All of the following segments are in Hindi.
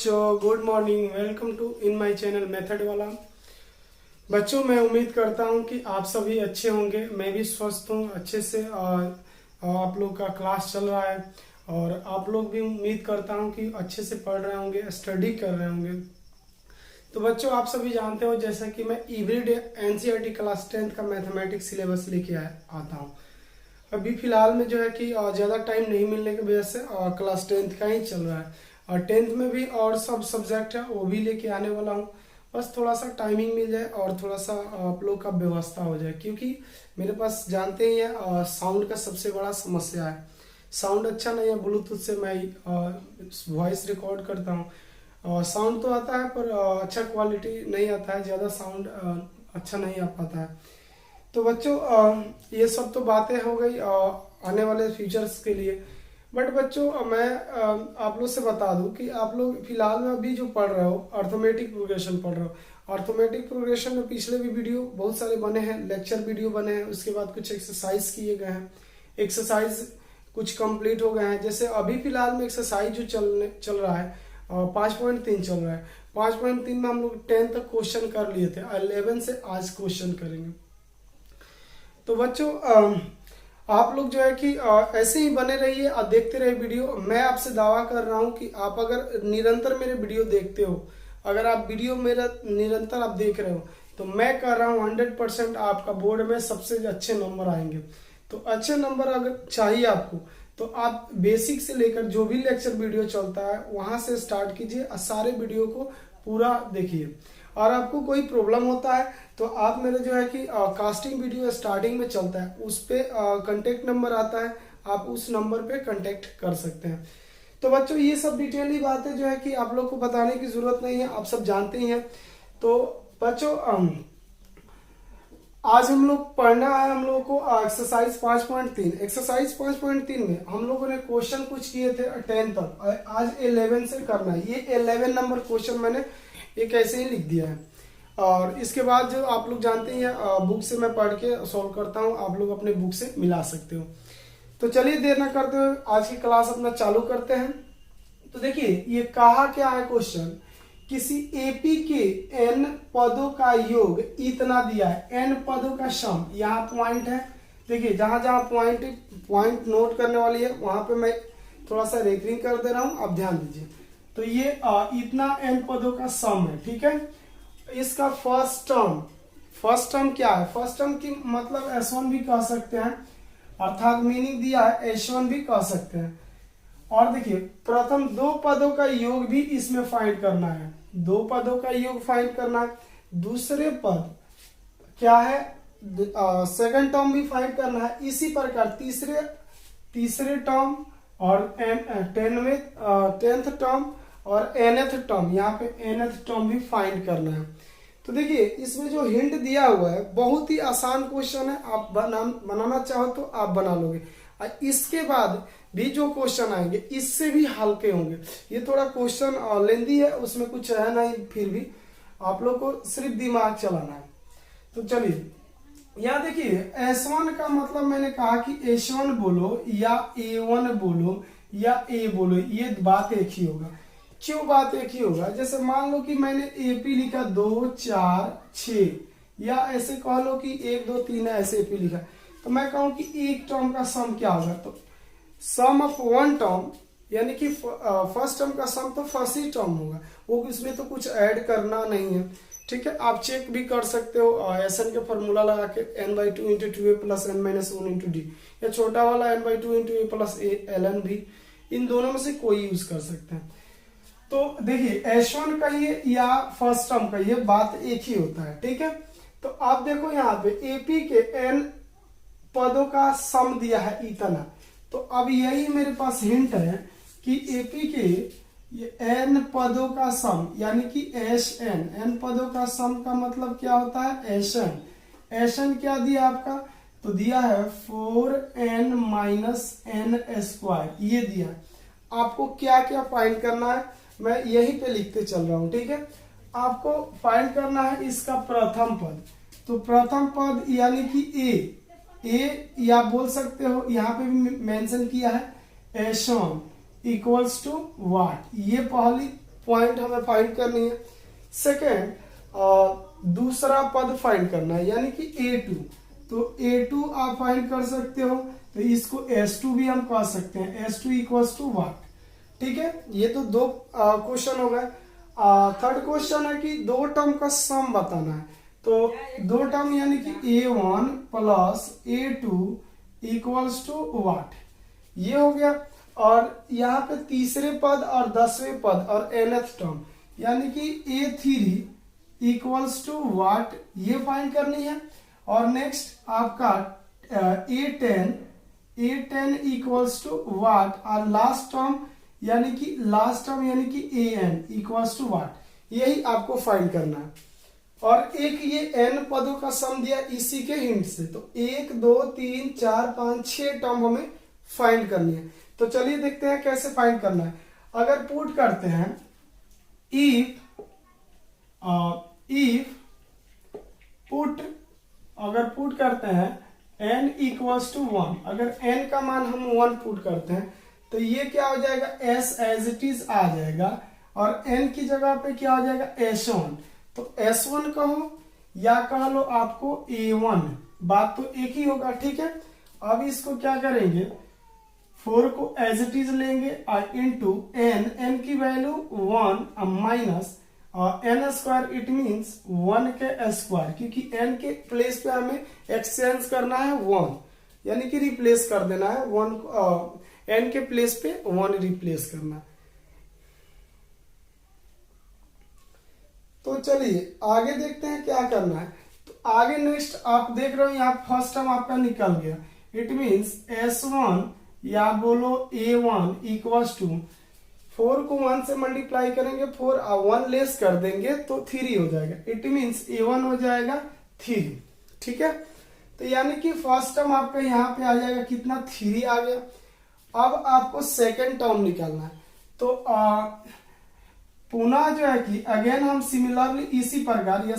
बच्चों, good morning. Welcome to in my channel method वाला। बच्चों, मैं उम्मीद करता हूं कि आप सभी अच्छे होंगे। मैं भी स्वस्थ हूं अच्छे से। और आप लोग का क्लास चल रहा है और आप लोग भी उम्मीद करता हूं कि अच्छे से पढ़ रहे होंगे, स्टडी कर रहे होंगे। तो बच्चों, आप सभी जानते हो जैसा कि मैं एवरीडे एनसीईआरटी क्लास 10th का मैथमेटिक्स सिलेबस लेके आता हूँ। अभी फिलहाल में जो है कि ज़्यादा टाइम नहीं मिलने की वजह से क्लास 10th का ही चल रहा है और 10th में भी और सब सब्जेक्ट है वो भी लेके आने वाला हूँ। बस थोड़ा सा टाइमिंग मिल जाए और थोड़ा सा आप लोग का व्यवस्था हो जाए, क्योंकि मेरे पास जानते ही हैं साउंड का सबसे बड़ा समस्या है। साउंड अच्छा नहीं है। ब्लूटूथ से मैं वॉइस रिकॉर्ड करता हूँ। साउंड तो आता है पर अच्छा क्वालिटी नहीं आता है, ज़्यादा साउंड अच्छा नहीं आ पाता है। तो बच्चों, ये सब तो बातें हो गई आने वाले फ्यूचर्स के लिए। बट बच्चों, मैं आप लोग से बता दूं कि आप लोग फिलहाल में अभी जो पढ़ रहे हो अर्थमेटिक प्रोग्रेशन पढ़ रहे हो। अर्थमेटिक प्रोग्रेशन में पिछले भी वीडियो बहुत सारे बने हैं, लेक्चर वीडियो बने हैं, उसके बाद कुछ एक्सरसाइज किए गए हैं। एक्सरसाइज कुछ कंप्लीट हो गए हैं। जैसे अभी फिलहाल में एक्सरसाइज जो चल रहा है 5.3 चल रहा है। 5.3 में हम लोग 10 तक क्वेश्चन कर लिए थे, 11 से आज क्वेश्चन करेंगे। तो बच्चों, आप लोग जो है कि ऐसे ही बने रहिए और देखते रहिए वीडियो। मैं आपसे दावा कर रहा हूं कि आप अगर निरंतर मेरे वीडियो देखते हो, अगर आप वीडियो मेरा निरंतर आप देख रहे हो, तो मैं कह रहा हूं 100% आपका बोर्ड में सबसे अच्छे नंबर आएंगे। तो अच्छे नंबर अगर चाहिए आपको, तो आप बेसिक से लेकर जो भी लेक्चर वीडियो चलता है वहां से स्टार्ट कीजिए और सारे वीडियो को पूरा देखिए। और आपको कोई प्रॉब्लम होता है तो आप मेरे जो है कि कास्टिंग वीडियो स्टार्टिंग में चलता है, उस पे कांटेक्ट नंबर आता है, आप उस नंबर पे कांटेक्ट कर सकते हैं। तो बच्चों, ये सब डिटेली बातें जो है कि आप लोग को बताने की जरूरत नहीं है, आप सब जानते ही हैं। तो बच्चों, आज हम लोग पढ़ना है हम लोगों को एक्सरसाइज 5.3। एक्सरसाइज 5.3 में हम लोगों ने क्वेश्चन कुछ किए थे 10 तक, आज 11 से करना है। ये 11 नंबर क्वेश्चन मैंने एक ऐसे ही लिख दिया है। और इसके बाद जो आप लोग जानते हैं बुक से मैं पढ़ के सॉल्व करता हूँ, आप लोग अपने बुक से मिला सकते हो। तो चलिए देर ना करते हुए आज की क्लास अपना चालू करते हैं। तो देखिए, ये कहा क्या है क्वेश्चन, किसी एपी के n पदों का योग इतना दिया है। n पदों का सम, यहाँ पॉइंट है। देखिए, जहां जहां पॉइंट नोट करने वाली है वहां पे मैं थोड़ा सा रेकरिंग कर दे रहा हूं, आप ध्यान दीजिए। तो ये इतना n पदों का सम है, ठीक है। इसका फर्स्ट टर्म क्या है? फर्स्ट टर्म की मतलब S1 भी कह सकते हैं, अर्थात मीनिंग दिया है S1 भी कह सकते हैं। और देखिए, प्रथम दो पदों का योग भी इसमें फाइंड करना है, दो पदों का योग फाइंड करना है। दूसरे पद क्या है, सेकंड टर्म भी फाइंड करना है। इसी प्रकार तीसरे टर्म और 10th टर्म और nth टर्म, यहाँ पे nth टर्म भी फाइंड करना है। तो देखिए, इसमें जो हिंट दिया हुआ है बहुत ही आसान क्वेश्चन है, आप बनाना चाहो तो आप बना लोगे। और इसके बाद भी जो क्वेश्चन आएंगे इससे भी हल्के होंगे। ये थोड़ा क्वेश्चन लेंदी है, उसमें कुछ है नहीं, फिर भी आप लोग को सिर्फ दिमाग चलाना है। तो चलिए, यहाँ देखिए, S1 का मतलब मैंने कहा कि S1 बोलो या A1 बोलो या A बोलो, ये बात एक ही होगा। क्यों बात एक ही होगा? जैसे मान लो कि मैंने AP लिखा 2 4 6, या ऐसे कह लो कि 1 2 3 ऐसे AP लिखा, तो मैं कहूं कि एक टर्म का सम क्या होगा? तो सम ऑफ वन टर्म, यानी कि फर्स्ट टर्म का सम तो फर्स्ट ही टर्म होगा, वो इसमें तो कुछ ऐड करना नहीं है, ठीक है। आप चेक भी कर सकते हो SN के फॉर्मूला लगा के n/2 × 2a + n-1 × d, या छोटा वाला n/2 × a + a ln भी, इन दोनों में से कोई यूज कर सकते हैं। तो देखिए, S1 का ये या फर्स्ट टर्म का ये बात एक ही होता है, ठीक है। तो आप देखो यहाँ पे AP के n पदों का सम दिया है इतना, तो अब यही मेरे पास हिंट है कि AP के ये n पदों का सम, यानी कि SN, n पदों का सम का मतलब क्या होता है? SN क्या दिया आपका? तो दिया है 4n - n², ये दिया है। आपको क्या क्या फाइंड करना है मैं यहीं पे लिखते चल रहा हूं, ठीक है। आपको फाइंड करना है इसका प्रथम पद। तो प्रथम पद यानी कि A या बोल सकते हो, यहाँ पे भी मेंशन किया है S1 = व्हाट, ये पहली पॉइंट हमें फाइंड करनी है। सेकेंड, दूसरा पद फाइंड करना है यानी कि A2। तो A2 आप फाइंड कर सकते हो, तो इसको S2 भी हम कह सकते हैं। S2 इक्वल्स टू व्हाट, ठीक है। ये तो दो क्वेश्चन हो गए। थर्ड क्वेश्चन है कि दो टर्म का सम बताना है। तो दो टर्म यानी कि A1 plus A2 equals to what, ये हो गया। और यहाँ पे तीसरे पद और 10वें पद और nth टर्म यानी कि A3 इक्वल्स टू व्हाट, ये फाइंड करनी है। और नेक्स्ट आपका A10 इक्वल्स टू व्हाट, और लास्ट टर्म यानी कि an इक्वल्स टू व्हाट, यही आपको फाइंड करना है। और एक ये n पदों का सम दिया इसी के हिंट से। तो 1 2 3 4 5 6 टर्म हमें फाइंड करनी है। तो चलिए देखते हैं कैसे फाइंड करना है। अगर पुट करते हैं अगर पुट करते हैं n इक्वल्स टू 1, अगर n का मान हम 1 पुट करते हैं तो ये क्या हो जाएगा, s एज इट इज आ जाएगा। और n की जगह पे क्या हो जाएगा, s1। तो s1 कहो या कह लो आपको a1, बात तो एक ही होगा, ठीक है। अब इसको क्या करेंगे, 4 को एज इट इज लेंगे इंटू n की value 1 minus n square, it means 1 के स्क्वायर, क्योंकि n के प्लेस पे हमें एक्सचेंज करना है 1, यानी कि रिप्लेस कर देना है 1, n के प्लेस पे 1 रिप्लेस करना है। तो चलिए आगे देखते हैं क्या करना है। तो आगे नेक्स्ट आप देख रहे हो यहाँ फर्स्ट टर्म आपका निकल गया, इट मीन्स S1 या बोलो A1 इक्वल्स टू 4 को 1 से मल्टीप्लाई करेंगे, 4 1 लेस कर देंगे तो 3 हो जाएगा। इट मीन्स A1 हो जाएगा 3, ठीक है। तो यानी कि फर्स्ट टर्म आपका यहाँ पे आ जाएगा कितना, 3 आ गया। अब आपको सेकेंड टर्म निकालना है। तो पुनः जो है कि अगेन हम सिमिलरली इसी प्रकार या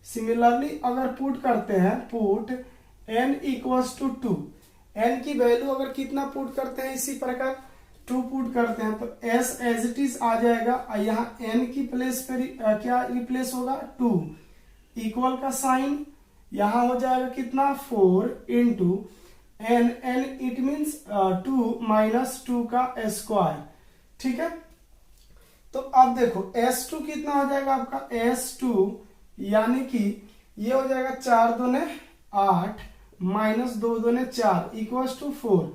सिमिलरली अगर पुट करते हैं, put n equals to 2, n की वैल्यू अगर कितना पुट करते हैं इसी प्रकार 2 पुट करते हैं तो s एज इट इज आ जाएगा। यहाँ n की प्लेस पे क्या रिप्लेस होगा, 2, इक्वल का साइन यहां हो जाएगा कितना, 4 into n it means 2 minus 2 का स्क्वायर, ठीक है। तो अब देखो S2 कितना हो जाएगा आपका, S2 यानी कि ये हो जाएगा 4 दूने 8 माइनस 2 दूने 4 इक्वल्स टू 4।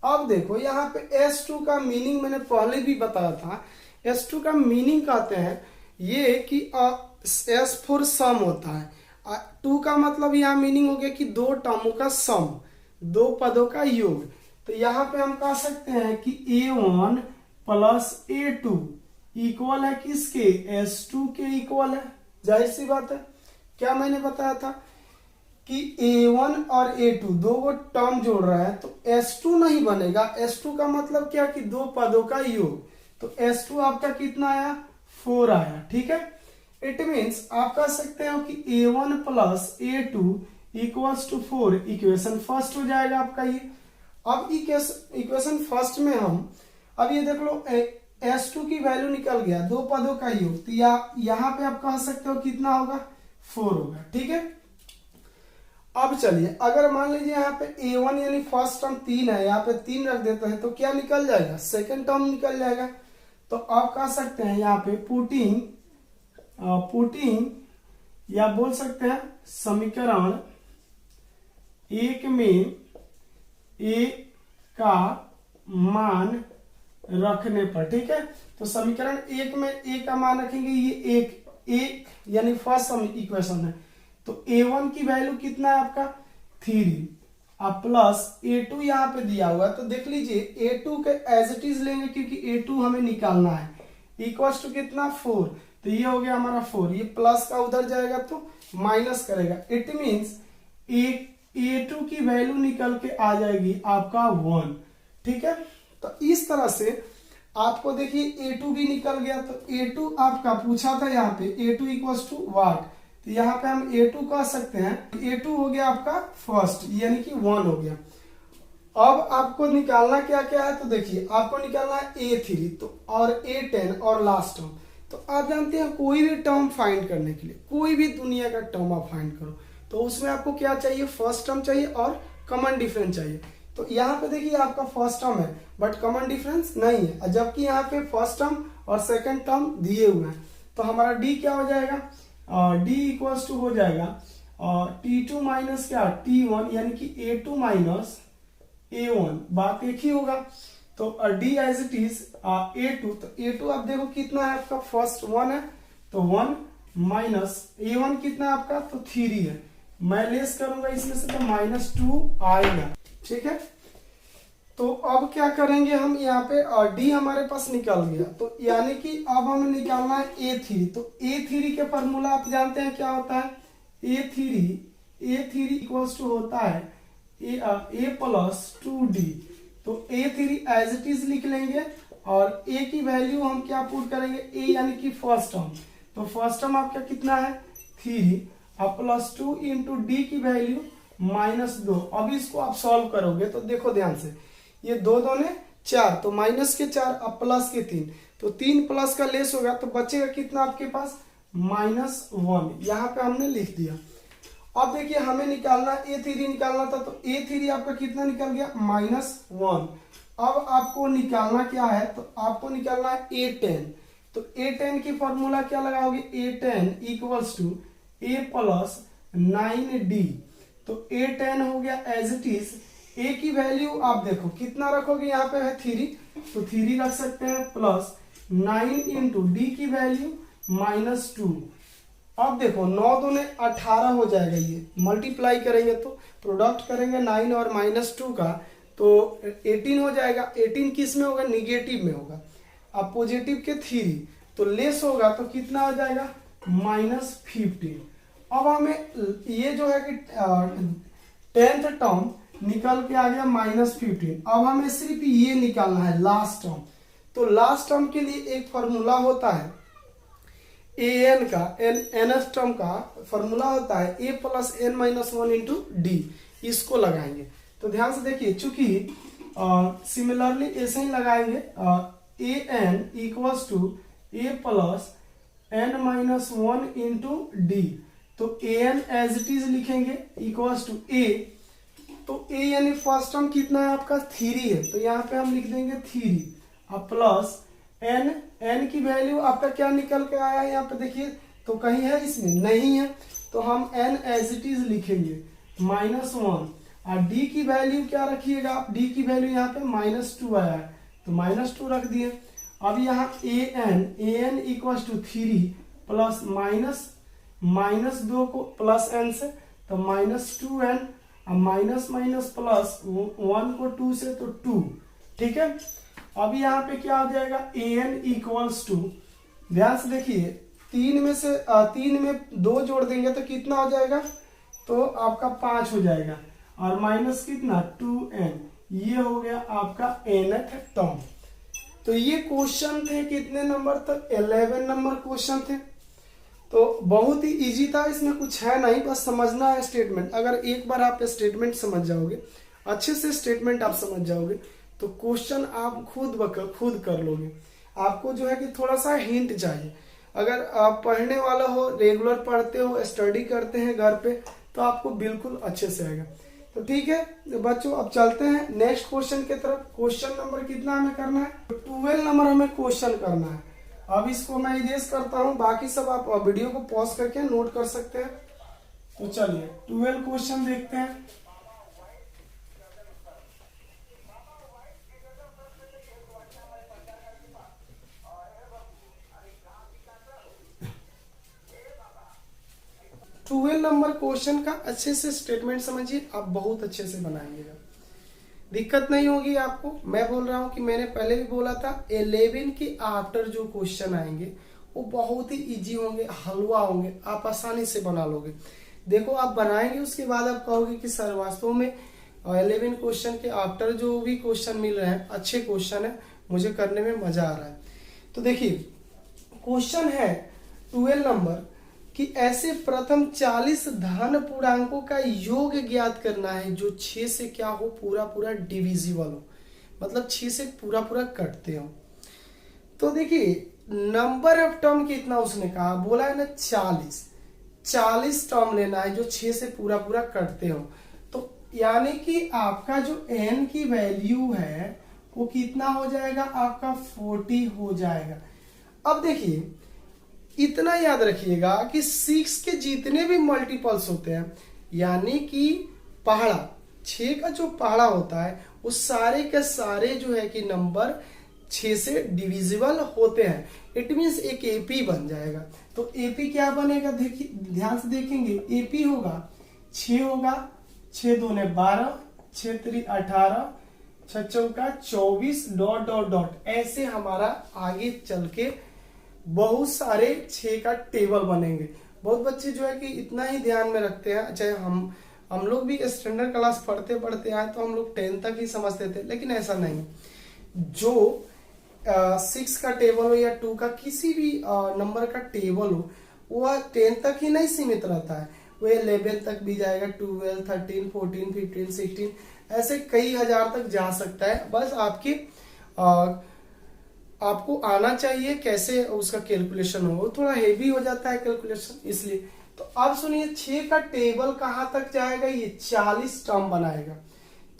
अब देखो यहाँ पे S2 का मीनिंग मैंने पहले भी बताया था। S2 का मीनिंग कहते हैं ये कि S4 सम होता है। 2 का मतलब यहाँ मीनिंग हो गया कि दो टर्मों का सम, दो पदों का योग। तो यहाँ पे हम कह सकते हैं कि A1 प्लस A2 इक्वल है किसके, S2 के इक्वल है। जाहिर सी बात है, क्या मैंने बताया था कि A1 और A2 दो टर्म जोड़ रहा है तो S2 नहीं बनेगा। S2 का मतलब क्या कि दो पदों का योग। तो S2 आपका कितना आया, 4 आया, ठीक है। इट मीन्स आप कह सकते हो कि A1 plus A2 equals to 4, equation first हो जाएगा आपका ये। अब इक्वेशन फर्स्ट में हम अब ये देख लो S2 की वैल्यू निकल गया, दो पदों का योग। तो यहाँ पे आप कह सकते हो कितना होगा, 4 होगा, ठीक है। अब चलिए अगर मान लीजिए यहाँ पे A1 यानी फर्स्ट टर्म 3 है, यहाँ पे 3 रख देते हैं तो क्या निकल जाएगा, सेकेंड टर्म निकल जाएगा। तो आप कह सकते हैं यहाँ पे पुटिंग या बोल सकते हैं समीकरण 1 में A का मान रखने पर, ठीक है। तो समीकरण 1 में A का मान रखेंगे, ये एक यानी फर्स्ट इक्वेशन है। तो A1 की वैल्यू कितना है आपका, 3, अब प्लस A2 यहाँ पे दिया हुआ है। तो देख लीजिए A2 के एज इट इज लेंगे क्योंकि A2 हमें निकालना है, इक्वल्स टू कितना, 4। तो ये हो गया हमारा 4, ये प्लस का उधर जाएगा तो माइनस करेगा। इट मीन्स A2 की वैल्यू निकल के आ जाएगी आपका 1, ठीक है। तो इस तरह से आपको देखिए A2 भी निकल गया। तो A2 आपका पूछा था यहाँ पे A2 इक्वल्स टू व्हाट, तो यहाँ पे हम A2 कह सकते हैं। A2 हो गया आपका फर्स्ट यानी कि 1 हो गया। अब आपको निकालना क्या क्या है, तो देखिए आपको निकालना है A3 तो और A10 और लास्ट टर्म। तो आप जानते हैं कोई भी टर्म फाइंड करने के लिए, कोई भी दुनिया का टर्म आप फाइंड करो तो उसमें आपको क्या चाहिए, फर्स्ट टर्म चाहिए और कॉमन डिफरेंस चाहिए। तो यहाँ पे देखिए आपका फर्स्ट टर्म है बट कॉमन डिफरेंस नहीं है, जबकि यहाँ पे फर्स्ट टर्म और सेकंड टर्म दिए हुए हैं। तो हमारा डी क्या हो जाएगा, डी इक्वल्स टू हो जाएगा T2 माइनस क्या T1 यानी कि A2 माइनस A1, बात एक ही होगा। तो D as it is A2, तो A2 आप देखो कितना है आपका, फर्स्ट 1 है तो 1 माइनस A1 कितना है आपका, तो 3 है। मैं लेस करूंगा इसमें से तो -2 आएगा, ठीक है। तो अब क्या करेंगे हम, यहाँ पे D हमारे पास निकल गया, तो यानी कि अब हमें निकालना है A3। तो A3 के फॉर्मूला आप जानते हैं क्या होता है, A3 इक्वल्स टू होता है A प्लस 2D। तो A3 एज इट इज लिख लेंगे और A की वैल्यू हम क्या पुट करेंगे, A यानी कि फर्स्ट टर्म। तो फर्स्ट टर्म आपका कितना है 3 अब प्लस 2 इंटू डी की वैल्यू -2। अब इसको आप सॉल्व करोगे तो देखो ध्यान से, ये 2 दूने 4 तो माइनस के 4 अब प्लस के 3, तो 3 प्लस का लेस होगा तो बचेगा कितना आपके पास -1, यहाँ पे हमने लिख दिया। अब देखिए हमें निकालना A3 निकालना था, तो A3 आपका कितना निकल गया -1। अब आपको निकालना क्या है, तो आपको निकालना है A10। तो A10 की फॉर्मूला क्या लगाओगे, A10 equals to A plus 9D। तो A10 हो गया एज इट इज, A की वैल्यू आप देखो कितना रखोगे, यहाँ पे है 3 तो 3 रख सकते हैं प्लस 9 इंटू डी की वैल्यू -2। अब देखो 9 दूने 18 हो जाएगा, ये मल्टीप्लाई करेंगे तो प्रोडक्ट करेंगे 9 और -2 का तो 18 हो जाएगा। 18 किस में होगा, निगेटिव में होगा। अब पॉजिटिव के 3 तो लेस होगा तो कितना हो जाएगा -15। अब हमें ये जो है कि 10th टर्म निकल के आ गया -15। अब हमें सिर्फ ये निकालना है लास्ट टर्म। तो लास्ट टर्म के लिए एक फॉर्मूला होता है an का nth टर्म का फॉर्मूला होता है a plus n-1 into D. इसको लगाएंगे तो ध्यान से देखिए, चूंकि सिमिलरली ऐसे ही लगाएंगे an equals to a plus n-1 into D. तो an एज इट इज लिखेंगे इक्वल्स टू a। तो a यानी फर्स्ट टर्म कितना है आपका 3 है, तो यहाँ पे हम लिख देंगे 3 अब प्लस n की वैल्यू आपका क्या निकल के आया है यहाँ पे देखिए, तो कहीं है इसमें नहीं है तो हम n एज इट इज लिखेंगे -1 और d की वैल्यू क्या रखिएगा आप, d की वैल्यू यहाँ पे -2 आया है तो -2 रख दिए। अब यहाँ an इक्वल्स टू 3 प्लस -2 को प्लस n से तो -2n, अब माइनस प्लस 1 को 2 से तो 2, ठीक है। अब यहाँ पे क्या हो जाएगा an इक्वल्स टू, ध्यान से देखिए 3 में 2 जोड़ देंगे तो कितना हो जाएगा, तो आपका 5 हो जाएगा और माइनस कितना 2n, ये हो गया आपका nth टर्म। तो ये क्वेश्चन थे कितने नंबर तक, 11 नंबर क्वेश्चन थे। तो बहुत ही इजी था, इसमें कुछ है नहीं, बस समझना है स्टेटमेंट। अगर एक बार आप स्टेटमेंट समझ जाओगे, अच्छे से स्टेटमेंट आप समझ जाओगे तो क्वेश्चन आप खुद कर लोगे। आपको जो है कि थोड़ा सा हिंट चाहिए। अगर आप पढ़ने वाला हो, रेगुलर पढ़ते हो, स्टडी करते हैं घर पे, तो आपको बिल्कुल अच्छे से आएगा। तो ठीक है बच्चों, अब चलते हैं नेक्स्ट क्वेश्चन की तरफ। क्वेश्चन नंबर कितना हमें करना है, 12 नंबर हमें क्वेश्चन करना है। अब इसको मैं इरेज करता हूं, बाकी सब आप वीडियो को पॉज करके नोट कर सकते हैं। तो चलिए 12 क्वेश्चन देखते हैं। ट्वेल्व नंबर क्वेश्चन का अच्छे से स्टेटमेंट समझिए, आप बहुत अच्छे से बनाएंगे, दिक्कत नहीं होगी आपको। मैं बोल रहा हूं कि मैंने पहले भी बोला था 11 के आफ्टर जो क्वेश्चन आएंगे वो बहुत ही इजी होंगे, हलवा होंगे, आप आसानी से बना लोगे। देखो आप बनाएंगे उसके बाद आप कहोगे कि सर वास्तव में 11 क्वेश्चन के आफ्टर जो भी क्वेश्चन मिल रहे हैं अच्छे क्वेश्चन है, मुझे करने में मजा आ रहा है। तो देखिए क्वेश्चन है 12 नंबर कि ऐसे प्रथम 40 धन पूर्णांकों का योग ज्ञात करना है जो 6 से क्या हो, पूरा पूरा डिविजिबल हो, मतलब 6 से पूरा पूरा कटते हो। तो देखिए नंबर ऑफ टर्म कितना उसने कहा, बोला है ना 40 टर्म लेना है जो 6 से पूरा पूरा कटते हो। तो यानी कि आपका जो n की वैल्यू है वो कितना हो जाएगा, आपका 40 हो जाएगा। अब देखिए इतना याद रखिएगा कि 6 के जितने भी मल्टीपल्स होते हैं, यानी कि पहाड़ा 6 का जो पहाड़ा होता है वो सारे के सारे जो है कि नंबर 6 से डिविजिबल होते हैं। इट मीन्स एक एपी बन जाएगा। तो एपी क्या बनेगा, देखिए ध्यान से देखेंगे, एपी होगा 6 होगा, 6 दूने 12, 6 3 18, 6 चौका 24 डॉट डॉट डॉट, ऐसे हमारा आगे चल के बहुत सारे 6 का टेबल बनेंगे। बहुत बच्चे जो है कि इतना ही ध्यान में रखते हैं, चाहे हम लोग भी स्टैंडर्ड क्लास पढ़ते पढ़ते आए तो हम लोग 10 तक ही समझते थे, लेकिन ऐसा नहीं। जो 6 का टेबल हो या 2 का किसी भी नंबर का टेबल हो, वह 10 तक ही नहीं सीमित रहता है, वो 11 तक भी जाएगा, 12, 13, 14, 15, 16, ऐसे कई हजार तक जा सकता है। बस आपको आना चाहिए कैसे उसका कैलकुलेशन हो, थोड़ा हेवी हो जाता है कैलकुलेशन इसलिए। तो अब सुनिए 6 का टेबल कहां तक जाएगा, ये 40 टर्म बनाएगा।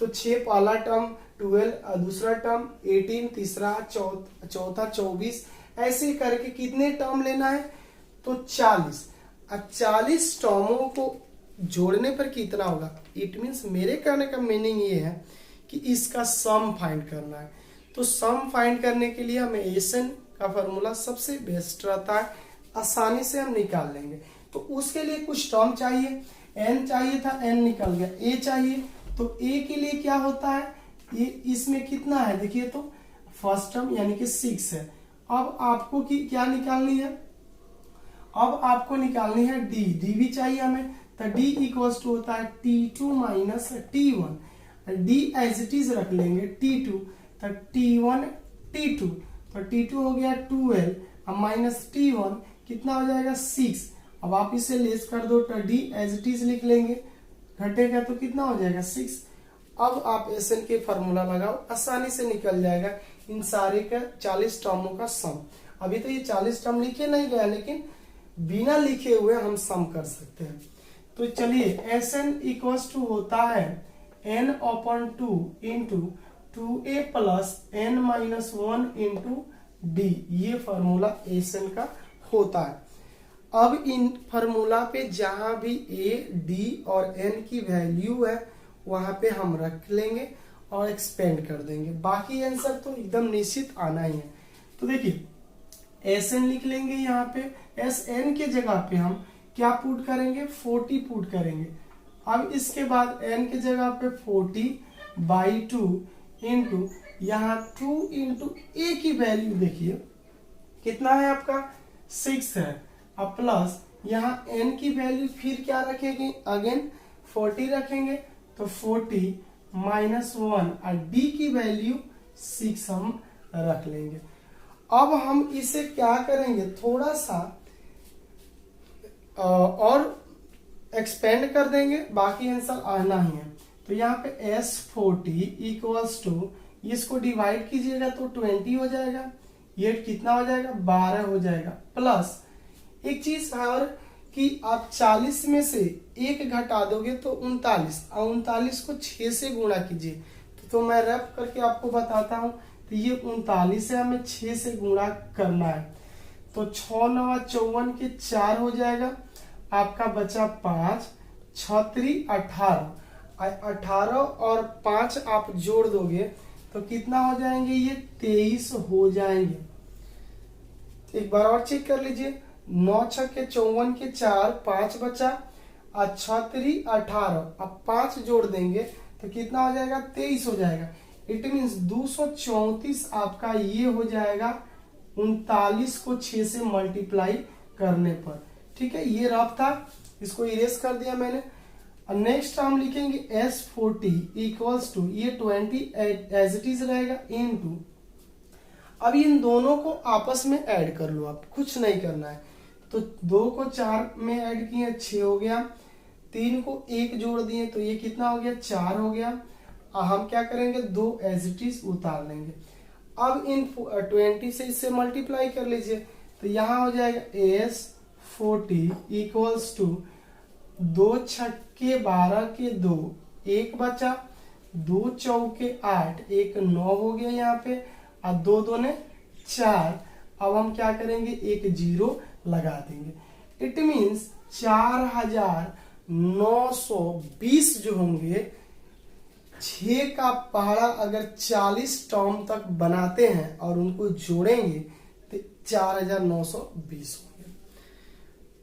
तो 6 पहला टर्म, 12 दूसरा टर्म, 18 तीसरा, चौथा 24, ऐसे करके कितने टर्म लेना है, तो 40। अब 40 टर्मों को जोड़ने पर कितना होगा, इट मीन्स मेरे कहने का मीनिंग ये है कि इसका सम फाइंड करना है। तो सम फाइंड करने के लिए हमें एसएन का फॉर्मूला सबसे बेस्ट रहता है, आसानी से हम निकाल लेंगे। तो उसके लिए कुछ टर्म चाहिए, एन चाहिए था, एन निकल गया, ए चाहिए, तो ए के लिए क्या होता है, ये इसमें कितना है देखिए, तो फर्स्ट टर्म यानी कि 6 है। अब आपको क्या निकालनी है, अब आपको निकालनी है डी, डी भी चाहिए हमें, तो डी इक्वल्स टू होता है T2 minus T1, D as it is रख लेंगे T2, तो T1 T2, तो T2 हो गया 12, अब माइनस T1 कितना हो जाएगा 6। अब आप इसे लेस कर दो, तो डी एज इट इज लिख लेंगे, घटेगा तो कितना हो जाएगा 6। अब आप एसएन के फॉर्मूला लगाओ, आसानी से निकल जाएगा इन सारे का 40 टर्मों का सम। अभी तो ये 40 टर्म लिखे नहीं गया, लेकिन बिना लिखे हुए हम सम कर सकते हैं। तो चलिए एस एन इक्वल्स टू होता है n/2 into 2a plus n minus 1 into D, ये फॉर्मूला एस एन का होता है। अब इन फॉर्मूला पे जहां भी a, d और n की वैल्यू है वहां पे हम रख लेंगे और एक्सपेंड कर देंगे, बाकी आंसर तो एकदम निश्चित आना ही है। तो देखिए एस एन लिख लेंगे, यहाँ पे एस एन के जगह पे हम क्या पुट करेंगे, 40 पुट करेंगे। अब इसके बाद n के जगह पे 40/2 इंटू यहाँ 2 इंटू ए की वैल्यू देखिए कितना है आपका 6 है, अब प्लस यहाँ n की वैल्यू फिर क्या रखेंगे, अगेन 40 रखेंगे, तो 40 माइनस 1 और डी की वैल्यू 6 हम रख लेंगे। अब हम इसे क्या करेंगे, थोड़ा सा और एक्सपेंड कर देंगे, बाकी आंसर आना ही है। तो यहाँ पे S40 इक्वल्स टू, इसको डिवाइड कीजिएगा तो 20 हो जाएगा, ये कितना हो जाएगा 12 हो जाएगा, प्लस एक चीज और कि आप 40 में से 1 घटा दोगे तो 39, और 39 को 6 से गुणा कीजिए। तो मैं रैप करके आपको बताता हूँ, तो ये 39 से हमें 6 से गुणा करना है, तो 6 9 54 के 4 हो जाएगा, आपका बचा 5, 6 3 18, 18 और 5 आप जोड़ दोगे तो कितना हो जाएंगे, ये 23 हो जाएंगे। एक बार और चेक कर लीजिए, 9 6 के 54 के 4, 5 बचा, 6 3 18, अब 5 जोड़ देंगे तो कितना हो जाएगा 23 हो जाएगा। इट मीन्स 234 आपका ये हो जाएगा 39 को 6 से मल्टीप्लाई करने पर। ठीक है, ये रफ था, इसको इरेज कर दिया मैंने। नेक्स्ट हम लिखेंगे S40 इक्वल्स टू, ये 20 एज इट इज रहेगा इनटू, अब इन दोनों को आपस में ऐड कर लो, आप कुछ नहीं करना है, तो 2 को 4 में ऐड किए 6 हो गया, 3 को 1 जोड़ दिए तो ये कितना हो गया 4 हो गया। हम क्या करेंगे 2 एज इट इज उतार लेंगे। अब इन 20 से इससे मल्टीप्लाई कर लीजिए तो यहाँ हो जाएगा एस 40 इक्वल्स टू 2 छक्के 12 के 2, 1 बचा, 2 चौके 8, 1 9 हो गया यहाँ पे, और 2 दूने 4। अब हम क्या करेंगे एक 0 लगा देंगे। इट मीन्स 4920 जो होंगे, 6 का पहाड़ा अगर 40 टर्म तक बनाते हैं और उनको जोड़ेंगे तो 4920 होंगे।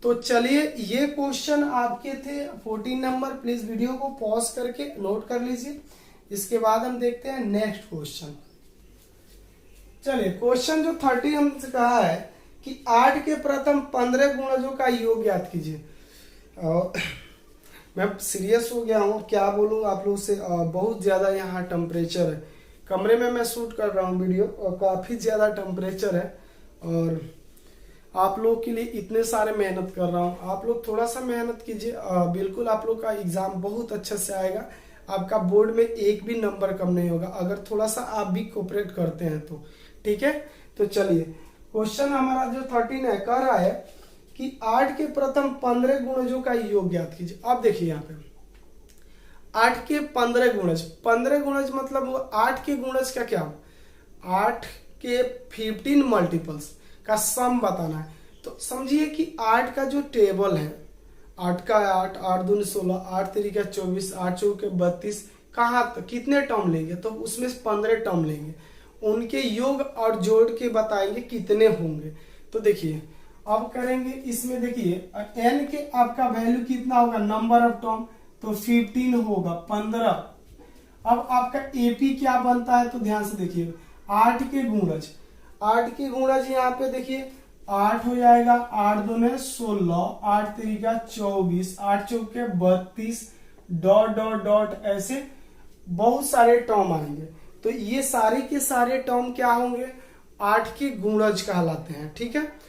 तो चलिए ये क्वेश्चन आपके थे 14 नंबर। प्लीज वीडियो को पॉज करके नोट कर लीजिए। इसके बाद हम देखते हैं नेक्स्ट क्वेश्चन। चलिए क्वेश्चन जो 30 हमसे कहा है कि 8 के प्रथम 15 गुणजों का योग ज्ञात कीजिए। मैं सीरियस हो गया हूँ, क्या बोलूँ आप लोग से। बहुत ज्यादा यहाँ टेम्परेचर है, कमरे में मैं शूट कर रहा हूँ वीडियो और काफी ज्यादा टेम्परेचर है, और आप लोग के लिए इतने सारे मेहनत कर रहा हूँ। आप लोग थोड़ा सा मेहनत कीजिए, बिल्कुल आप लोग का एग्जाम बहुत अच्छे से आएगा। आपका बोर्ड में एक भी नंबर कम नहीं होगा अगर थोड़ा सा आप भी कोऑपरेट करते हैं तो, ठीक है। तो चलिए क्वेश्चन हमारा जो 13 है कह रहा है कि 8 के प्रथम 15 गुणजों का योग ज्ञात कीजिए। अब देखिए यहाँ पे 8 के 15 गुणज, 15 गुणज मतलब वो 8 के गुणज का क्या, 8 के 15 मल्टीपल्स का सम बताना है। तो समझिए कि 8 का जो टेबल है, 8 का 8, 8 दूनी 16, 8 तरीका 24, 8 चौके 32, कहाँ तक कितने टर्म लेंगे, तो उसमें 15 टर्म लेंगे, उनके योग और जोड़ के बताएंगे कितने होंगे। तो देखिए अब करेंगे इसमें, देखिए n के आपका वैल्यू कितना होगा, नंबर ऑफ टर्म, तो 15 होगा 15। अब आपका एपी क्या बनता है, तो ध्यान से देखिए 8 के गुणज, 8 के गुणज यहाँ पे देखिए 8 हो जाएगा, 8 दूने 16, 8 तरीका 24, 8 चौके 32, डॉट डॉट डॉट, ऐसे बहुत सारे टर्म आएंगे। तो ये सारे के सारे टर्म क्या होंगे, 8 के गुणज कहलाते हैं, ठीक है।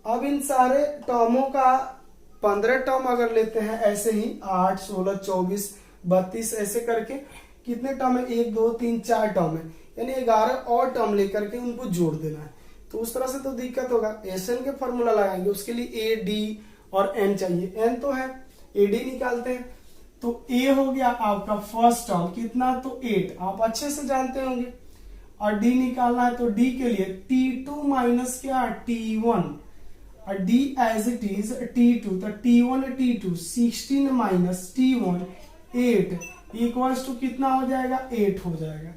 अब इन सारे टर्मों का 15 टर्म अगर लेते हैं ऐसे ही 8, 16, 24, 32 ऐसे करके कितने टर्म है, 1 2 3 4 टर्म है, यानी 11 और टर्म लेकर के उनको जोड़ देना है। तो उस तरह से तो दिक्कत होगा, एसएन के फॉर्मूला लगाएंगे, उसके लिए ए डी और एन चाहिए, एन तो है, ए डी निकालते हैं। तो ए हो गया आपका फर्स्ट टर्म कितना, तो 8, आप अच्छे से जानते होंगे। और डी निकालना है तो डी के लिए T2 माइनस क्या T1, और D as it is T2, तो T1 T2 16 minus T1 8 equals to कितना हो जाएगा, 8 हो जाएगा।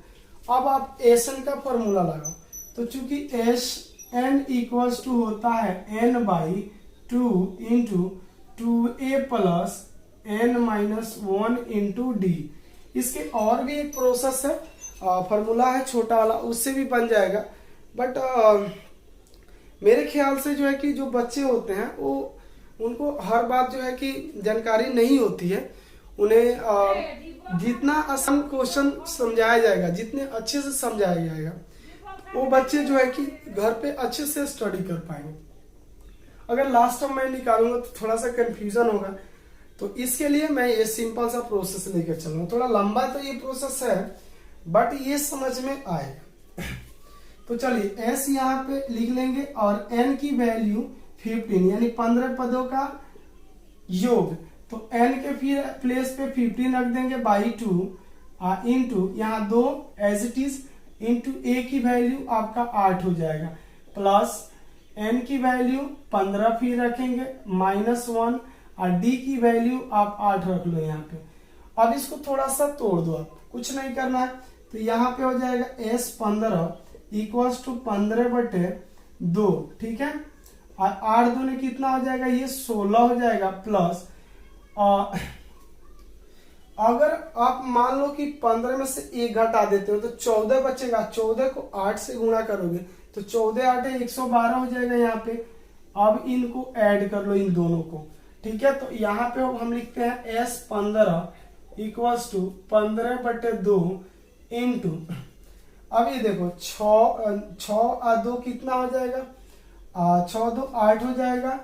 अब आप एसएन का फॉर्मूला लगाओ, तो चूंकि एस एन इक्वल्स टू होता है n by 2 into 2a plus n minus 1 into D. इसके और भी एक प्रोसेस है, फॉर्मूला है छोटा वाला, उससे भी बन जाएगा। बट मेरे ख्याल से जो है कि जो बच्चे होते हैं वो, उनको हर बात जो है कि जानकारी नहीं होती है। उन्हें जितना आसान क्वेश्चन समझाया जाएगा, जितने अच्छे से समझाया जाएगा, वो बच्चे जो है कि घर पे अच्छे से स्टडी कर पाएंगे। अगर लास्ट टाइम मैं निकालूंगा तो थोड़ा सा कंफ्यूजन होगा, तो इसके लिए मैं ये सिंपल सा प्रोसेस लेकर चलूंगा। थोड़ा लंबा तो ये प्रोसेस है, बट ये समझ में आएगा। तो चलिए एस यहाँ पे लिख लेंगे और एन की वैल्यू 15 यानी 15 पदों का योग, तो एन के फिर प्लेस पे 15 रख देंगे बाई 2 इंटू यहाँ 2 एज इट इज इंटू ए की वैल्यू आपका 8 हो जाएगा, प्लस एन की वैल्यू 15 फिर रखेंगे माइनस 1, और डी की वैल्यू आप 8 रख लो यहाँ पे। अब इसको थोड़ा सा तोड़ दो, आप कुछ नहीं करना है, तो यहाँ पे हो जाएगा एस 15 इक्वल्स टू 15/2, ठीक है। और 8 दूने कितना हो जाएगा, ये 16 हो जाएगा, प्लस अगर आप मान लो कि 15 में से 1 घटा देते हो तो 14 बचेगा। 14 को 8 से गुणा करोगे तो 14 8 112 हो जाएगा यहाँ पे। अब इनको ऐड कर लो इन दोनों को, ठीक है। तो यहाँ पे हम लिखते हैं एस 15 इक्वल्स टू 15/2 इंटू, अब ये देखो 6 और 2 कितना हो जाएगा, 6 2 8 हो जाएगा,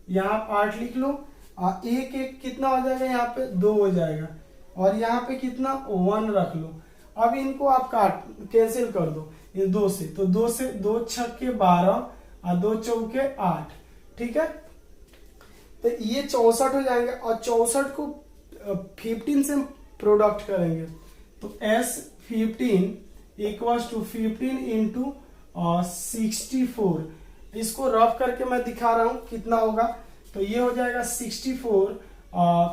यहाँ 8 लिख लो। एक एक कितना हो जाएगा, यहाँ पे 2 हो जाएगा, और यहाँ पे कितना 1 रख लो। अब इनको आप कैंसिल कर दो ये 2 से, तो 2 से 2 छक्के 12 और 2 चौके 8, ठीक है। तो ये 64 हो जाएंगे, और 64 को 15 से प्रोडक्ट करेंगे, तो S15 इक्वल्स टू 15 इंटू 64। इसको रफ करके मैं दिखा रहा हूं कितना होगा। तो ये हो जाएगा 64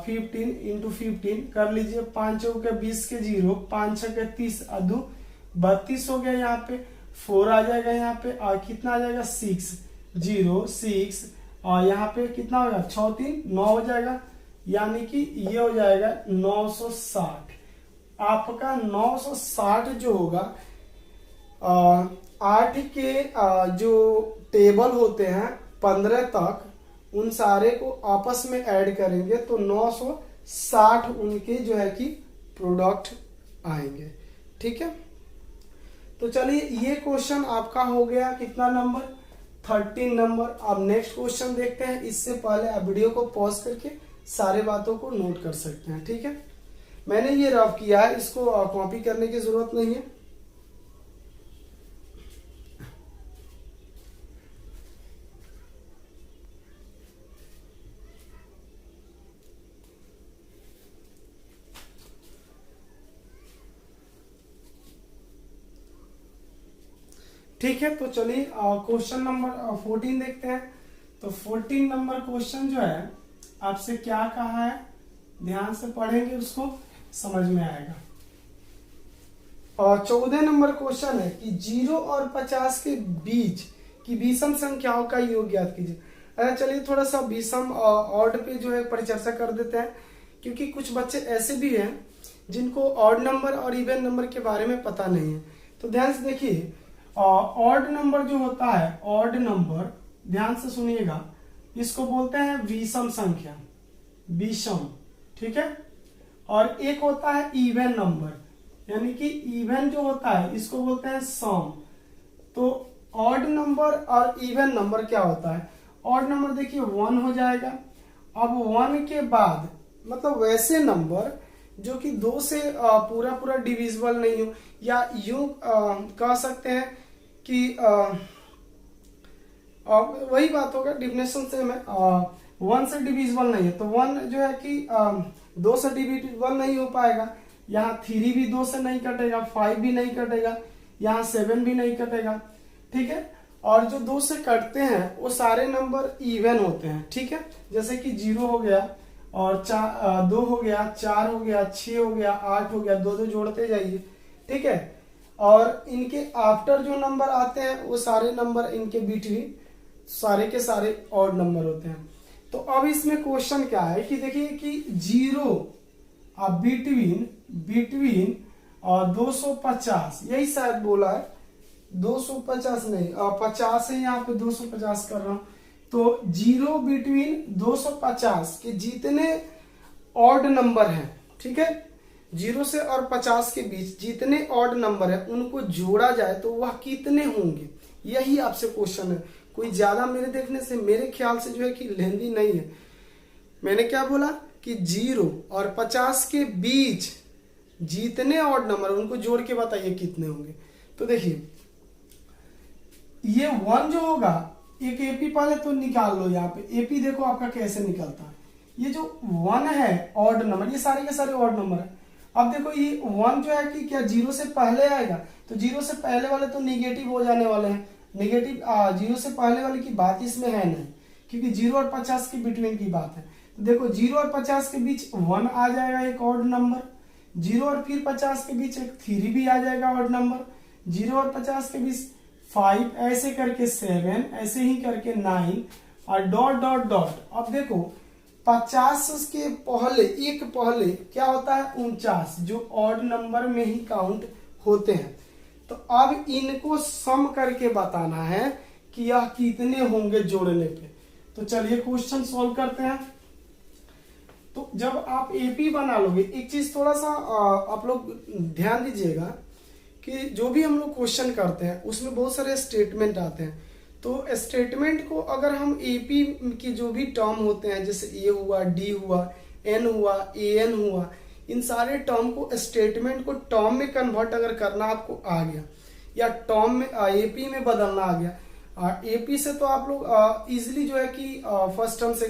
15 इंटू 15 कर लीजिए, 5 चौके 20 के 0, 5 छक्के 30 अदू 32 हो गया। यहाँ पे 4 आ जाएगा, यहाँ पे और कितना आ जाएगा 6 0 6, और यहाँ पे कितना होगा 6 3 9 हो जाएगा, यानी कि ये हो जाएगा 960। आपका 960 जो होगा 8 के जो टेबल होते हैं 15 तक, उन सारे को आपस में ऐड करेंगे तो 960 उनके जो है कि प्रोडक्ट आएंगे, ठीक है। तो चलिए ये क्वेश्चन आपका हो गया कितना नंबर, 13 नंबर। अब नेक्स्ट क्वेश्चन देखते हैं। इससे पहले आप वीडियो को पॉज करके सारे बातों को नोट कर सकते हैं, ठीक है। मैंने ये रफ किया है, इसको कॉपी करने की जरूरत नहीं है। ठीक है, तो चलिए क्वेश्चन नंबर 14 देखते हैं। तो 14 नंबर क्वेश्चन जो है आपसे क्या कहा है, ध्यान से पढ़ेंगे उसको समझ में आएगा। और 14 नंबर क्वेश्चन है कि 0 और 50 के बीच की विषम संख्याओं का योग ज्ञात कीजिए। अरे चलिए थोड़ा सा विषम ऑड पे जो है परिचर्चा कर देते हैं, क्योंकि कुछ बच्चे ऐसे भी हैं जिनको ऑड नंबर और इवन नंबर के बारे में पता नहीं है। तो ध्यान से देखिए, ऑड नंबर जो होता है, ऑड नंबर ध्यान से सुनिएगा, इसको बोलते हैं विषम संख्या, विषम, ठीक है। और एक होता है इवन नंबर, यानी कि इवन जो होता है इसको बोलते हैं सम। तो ऑड नंबर और इवन नंबर क्या होता है, ऑड नंबर देखिए 1 हो जाएगा। अब 1 के बाद मतलब वैसे नंबर जो कि 2 से पूरा पूरा डिविजिबल नहीं हो, या यूं कह सकते हैं कि वही बात होगा, डिफिनेशन से में 1 से डिविजिबल नहीं है, तो 1 जो है कि 2 से डिविजिबल नहीं हो पाएगा। यहाँ 3 भी 2 से नहीं कटेगा, 5 भी नहीं कटेगा, यहाँ 7 भी नहीं कटेगा, ठीक है। और जो 2 से कटते हैं वो सारे नंबर इवन होते हैं, ठीक है। जैसे कि 0 हो गया, और 2 हो गया, 4 हो गया, 6 हो गया, 8 हो गया, 2 जोड़ते जाइए, ठीक है। और इनके आफ्टर जो नंबर आते हैं वो सारे नंबर इनके बिटवीन सारे के सारे ऑड नंबर होते हैं। तो अब इसमें क्वेश्चन क्या है कि देखिए कि 0 बिटवीन और 250, यही शायद बोला है, 250 नहीं 50 है, यहाँ पे 250 कर रहा हूं। तो 0 बिटवीन 250 के जितने ऑड नंबर हैं, ठीक है, 0 से और 50 के बीच जितने ऑड नंबर है उनको जोड़ा जाए तो वह कितने होंगे, यही आपसे क्वेश्चन है। कोई ज्यादा मेरे देखने से, मेरे ख्याल से जो है कि लेंदी नहीं है। मैंने क्या बोला कि 0 और 50 के बीच जितने ऑड नंबर उनको जोड़ के बताइए कितने होंगे। तो देखिए ये 1 जो होगा, एक एपी पहले तो निकाल लो। यहाँ पे एपी देखो आपका कैसे निकलता है। ये जो 1 है ऑड नंबर, ये सारे के सारे ऑड नंबर है। अब देखो ये 1 जो है कि क्या 0 से पहले आएगा, तो 0 से पहले वाले तो निगेटिव हो जाने वाले हैं। निगेटिव 0 से पहले वाले की बात इसमें है नहीं, क्योंकि 0 और 50 के बिटवीन की बात है। तो देखो 0 और 50 के बीच 1 आ जाएगा एक ऑड नंबर, 0 और फिर 50 के बीच एक 3 भी आ जाएगा ऑड नंबर, 0 और 50 के बीच 5, ऐसे करके 7, ऐसे ही करके 9 और डॉट डॉट डॉट। अब देखो 50 के पहले एक पहले क्या होता है 49, जो ऑड नंबर में ही काउंट होते हैं। तो अब इनको सम करके बताना है कि यह कितने होंगे जोड़ने पे। तो चलिए क्वेश्चन सॉल्व करते हैं। तो जब आप एपी बना लोगे, एक चीज थोड़ा सा आप लोग ध्यान दीजिएगा कि जो भी हम लोग क्वेश्चन करते हैं उसमें बहुत सारे स्टेटमेंट आते हैं। तो स्टेटमेंट को अगर हम एपी की जो भी टर्म होते हैं, जैसे ए हुआ, डी हुआ, एन हुआ, एन हुआ, इन सारे टर्म को, स्टेटमेंट को टर्म में कन्वर्ट अगर करना आपको आ गया, या टर्म में एपी में बदलना आ गया, एपी से तो आप लोग इजिली जो है कि फर्स्ट टर्म से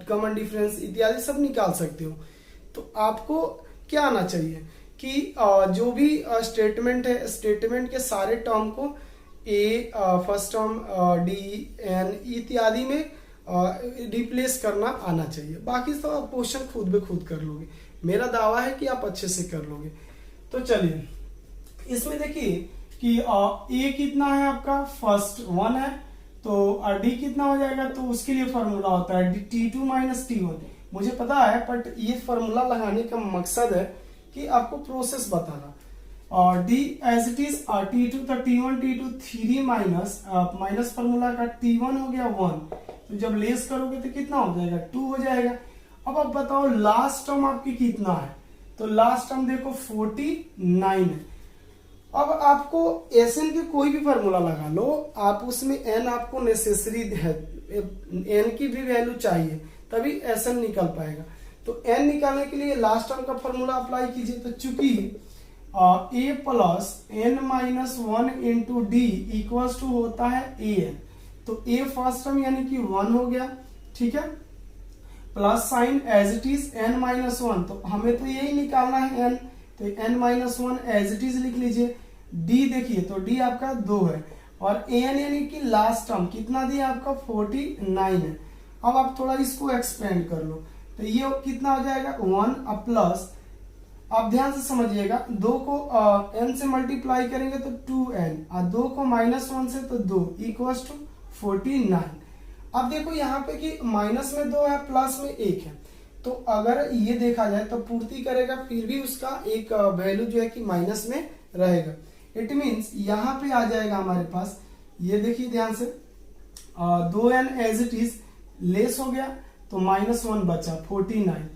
कॉमन डिफरेंस इत्यादि सब निकाल सकते हो। तो आपको क्या आना चाहिए कि जो भी स्टेटमेंट है, स्टेटमेंट के सारे टर्म को ए, फर्स्ट टर्म, डी, एन इत्यादि में रिप्लेस करना आना चाहिए। बाकी तो आप क्वेश्चन खुद ब खुद कर लोगे, मेरा दावा है कि आप अच्छे से कर लोगे। तो चलिए इसमें देखिए कि ए कितना है आपका, फर्स्ट 1 है, तो डी कितना हो जाएगा, तो उसके लिए फॉर्मूला होता है T2 माइनस T1। मुझे पता है, बट ये फॉर्मूला लगाने का मकसद है कि आपको प्रोसेस बताना। और D as it is T2, तो T1 T2 3 माइनस फॉर्मूला का T1 हो गया 1, तो जब लेस करोगे तो कितना हो जाएगा, 2 हो जाएगा। अब आप बताओ लास्ट टर्म आपकी कितना है, तो लास्ट टर्म देखो 49 है। अब आपको एन की कोई भी फॉर्मूला लगा लो, आप उसमें एन आपको नेसेसरी है, एन की भी वैल्यू चाहिए तभी एन निकल पाएगा। तो एन निकालने के लिए लास्ट टर्म का फॉर्मूला अप्लाई कीजिए। तो चूंकि A plus N minus 1 into D equals to होता है ए एन, तो ए फर्स्ट टर्म यानी कि 1 हो गया, ठीक है, plus sign as it is N minus 1, तो हमें तो यही निकालना है एन, तो N minus 1 as it is लिख लीजिए। डी देखिए, तो डी आपका 2 है, और एन यानी कि लास्ट टर्म कितना दिया आपका 49 है। अब आप थोड़ा इसको एक्सपेंड कर लो, तो ये कितना हो जाएगा 1 प्लस, आप ध्यान से समझिएगा, 2 को n से मल्टीप्लाई करेंगे तो 2n, और 2 को -1 से तो 2 इक्वल्स टू 49। अब देखो यहाँ पे कि माइनस में 2 है, प्लस में 1 है, तो अगर ये देखा जाए तो पूर्ति करेगा, फिर भी उसका एक वैल्यू जो है कि माइनस में रहेगा। इट मीन्स यहाँ पे आ जाएगा हमारे पास, ये देखिए ध्यान से, 2n as it is less हो गया, तो -1 बचा 49।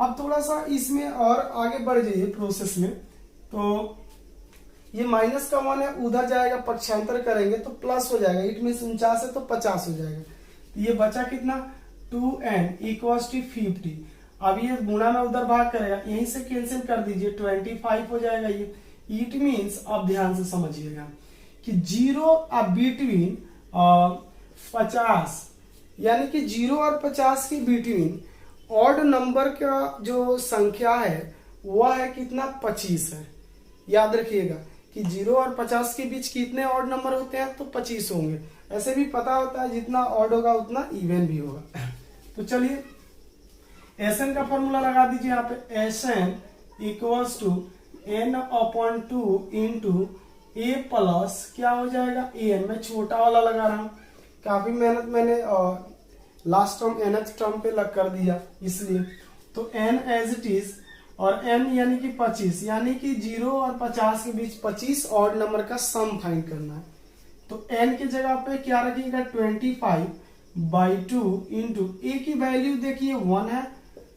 अब थोड़ा सा इसमें और आगे बढ़ जाइए प्रोसेस में, तो ये माइनस का 1 है, उधर जाएगा, पक्षांतर करेंगे तो प्लस हो जाएगा, इट मीन्स 49 है तो 50 हो जाएगा। तो ये बचा कितना 2n इक्वल्स टू 50। अब ये गुणा में उधर भाग करेगा, यहीं से कैंसिल कर दीजिए, 25 हो जाएगा ये। इट मीन्स अब ध्यान से समझिएगा कि 0 बिटवीन 50, यानी कि 0 और 50 के बिटवीन ऑड नंबर का जो संख्या है वह है कितना, 25 है। याद रखिएगा कि 0 और 50 के बीच कितने ऑड नंबर होते हैं, तो 25 होंगे। ऐसे भी पता होता है जितना ऑड होगा उतना इवन भी होगा। तो चलिए एसएन का फॉर्मूला लगा दीजिए यहाँ पे, SN equals to n/2 into A plus क्या हो जाएगा एन। मैं छोटा वाला लगा रहा हूं, काफी मेहनत मैंने लास्ट टर्म nth टर्म पे लग कर दिया इसलिए। तो n एज इट इज, और n यानी कि 25, यानी कि 0 और 50 के बीच 25 ऑड नंबर का सम फाइंड करना है। तो n की जगह पे क्या रखिएगा 25/2 इंटू ए की वैल्यू देखिए 1 है,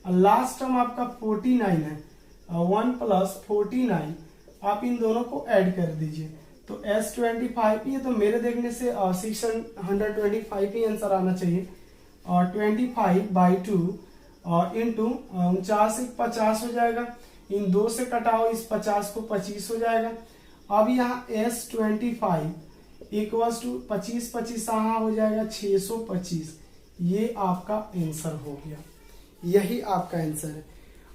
लास्ट टर्म आपका 49 है, 1 प्लस 49, आप इन दोनों को ऐड कर दीजिए। तो S25, ये तो मेरे देखने से 625 ही आंसर आना चाहिए, और 25/2 इंटू 49 50 हो जाएगा, इन 2 से कटाओ इस 50 को, 25 हो जाएगा। अब यहाँ S25 इक्वल्स टू 25 यहाँ हो जाएगा 625। ये आपका आंसर हो गया, यही आपका आंसर है।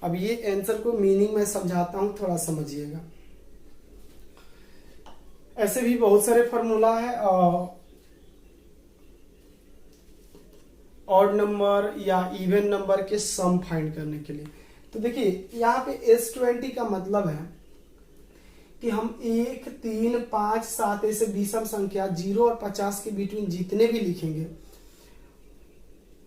अब ये आंसर को मीनिंग में समझाता हूं, थोड़ा समझिएगा। ऐसे भी बहुत सारे फॉर्मूला है ऑड नंबर या इवन नंबर के सम फाइंड करने के लिए। तो देखिए यहाँ पे S20 का मतलब है कि हम 1, 3, 5, 7 ऐसे विषम संख्या 0 और 50 के बिटवीन जितने भी लिखेंगे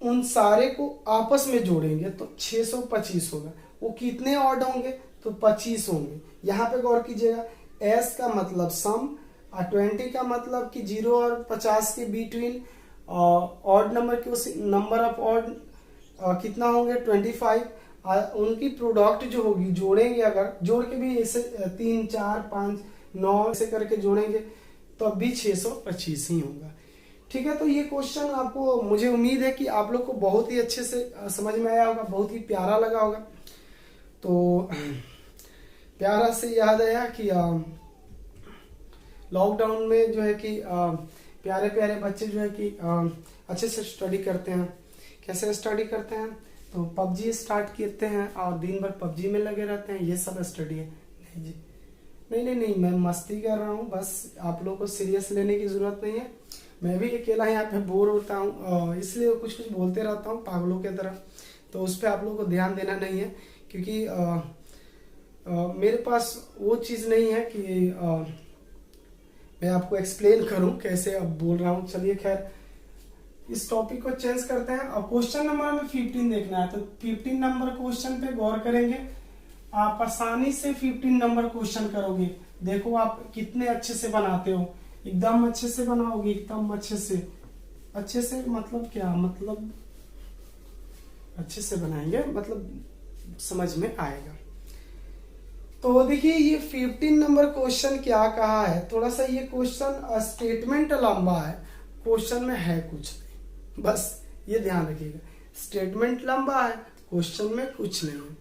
उन सारे को आपस में जोड़ेंगे तो 625 होगा। वो कितने ऑड होंगे, तो 25 होंगे। यहाँ पे गौर कीजिएगा, S का मतलब सम, और 20 का मतलब कि 0 और 50 के बिटवीन ऑड नंबर के उस नंबर ऑफ ऑड कितना होंगे 25, उनकी प्रोडक्ट जो होगी जोड़ेंगे, अगर जोड़ के भी ऐसे 3, 4, 5, 9 ऐसे करके जोड़ेंगे तो अब भी 625 ही होगा। ठीक है, तो ये क्वेश्चन आपको, मुझे उम्मीद है कि आप लोग को बहुत ही अच्छे से समझ में आया होगा, बहुत ही प्यारा लगा होगा। तो प्यारा से याद आया कि लॉकडाउन में जो है कि प्यारे प्यारे बच्चे जो है कि अच्छे से स्टडी करते हैं। कैसे स्टडी करते हैं? तो पबजी स्टार्ट करते हैं और दिन भर पबजी में लगे रहते हैं, ये सब स्टडी है? नहीं जी, नहीं, मैं मस्ती कर रहा हूँ, बस आप लोगों को सीरियस लेने की जरूरत नहीं है। मैं भी अकेला यहाँ पे बोर होता हूँ, इसलिए कुछ बोलते रहता हूँ पागलों की तरह, तो उस पर आप लोगों को ध्यान देना नहीं है, क्योंकि मेरे पास वो चीज़ नहीं है कि मैं आपको एक्सप्लेन करूं कैसे अब बोल रहा हूं। चलिए खैर, इस टॉपिक को चेंज करते हैं। अब क्वेश्चन नंबर हमें 15 देखना है, तो 15 नंबर क्वेश्चन पे गौर करेंगे। आप आसानी से 15 नंबर क्वेश्चन करोगे। देखो आप कितने अच्छे से बनाते हो, एकदम अच्छे से बनाओगे, एकदम अच्छे से। अच्छे से मतलब क्या? मतलब अच्छे से बनाएंगे, मतलब समझ में आएगा। तो देखिए ये 15 नंबर क्वेश्चन क्या कहा है, थोड़ा सा ये क्वेश्चन स्टेटमेंट लंबा है, क्वेश्चन में है कुछ नहीं, बस ये ध्यान रखिएगा। स्टेटमेंट लंबा है, क्वेश्चन में कुछ नहीं है।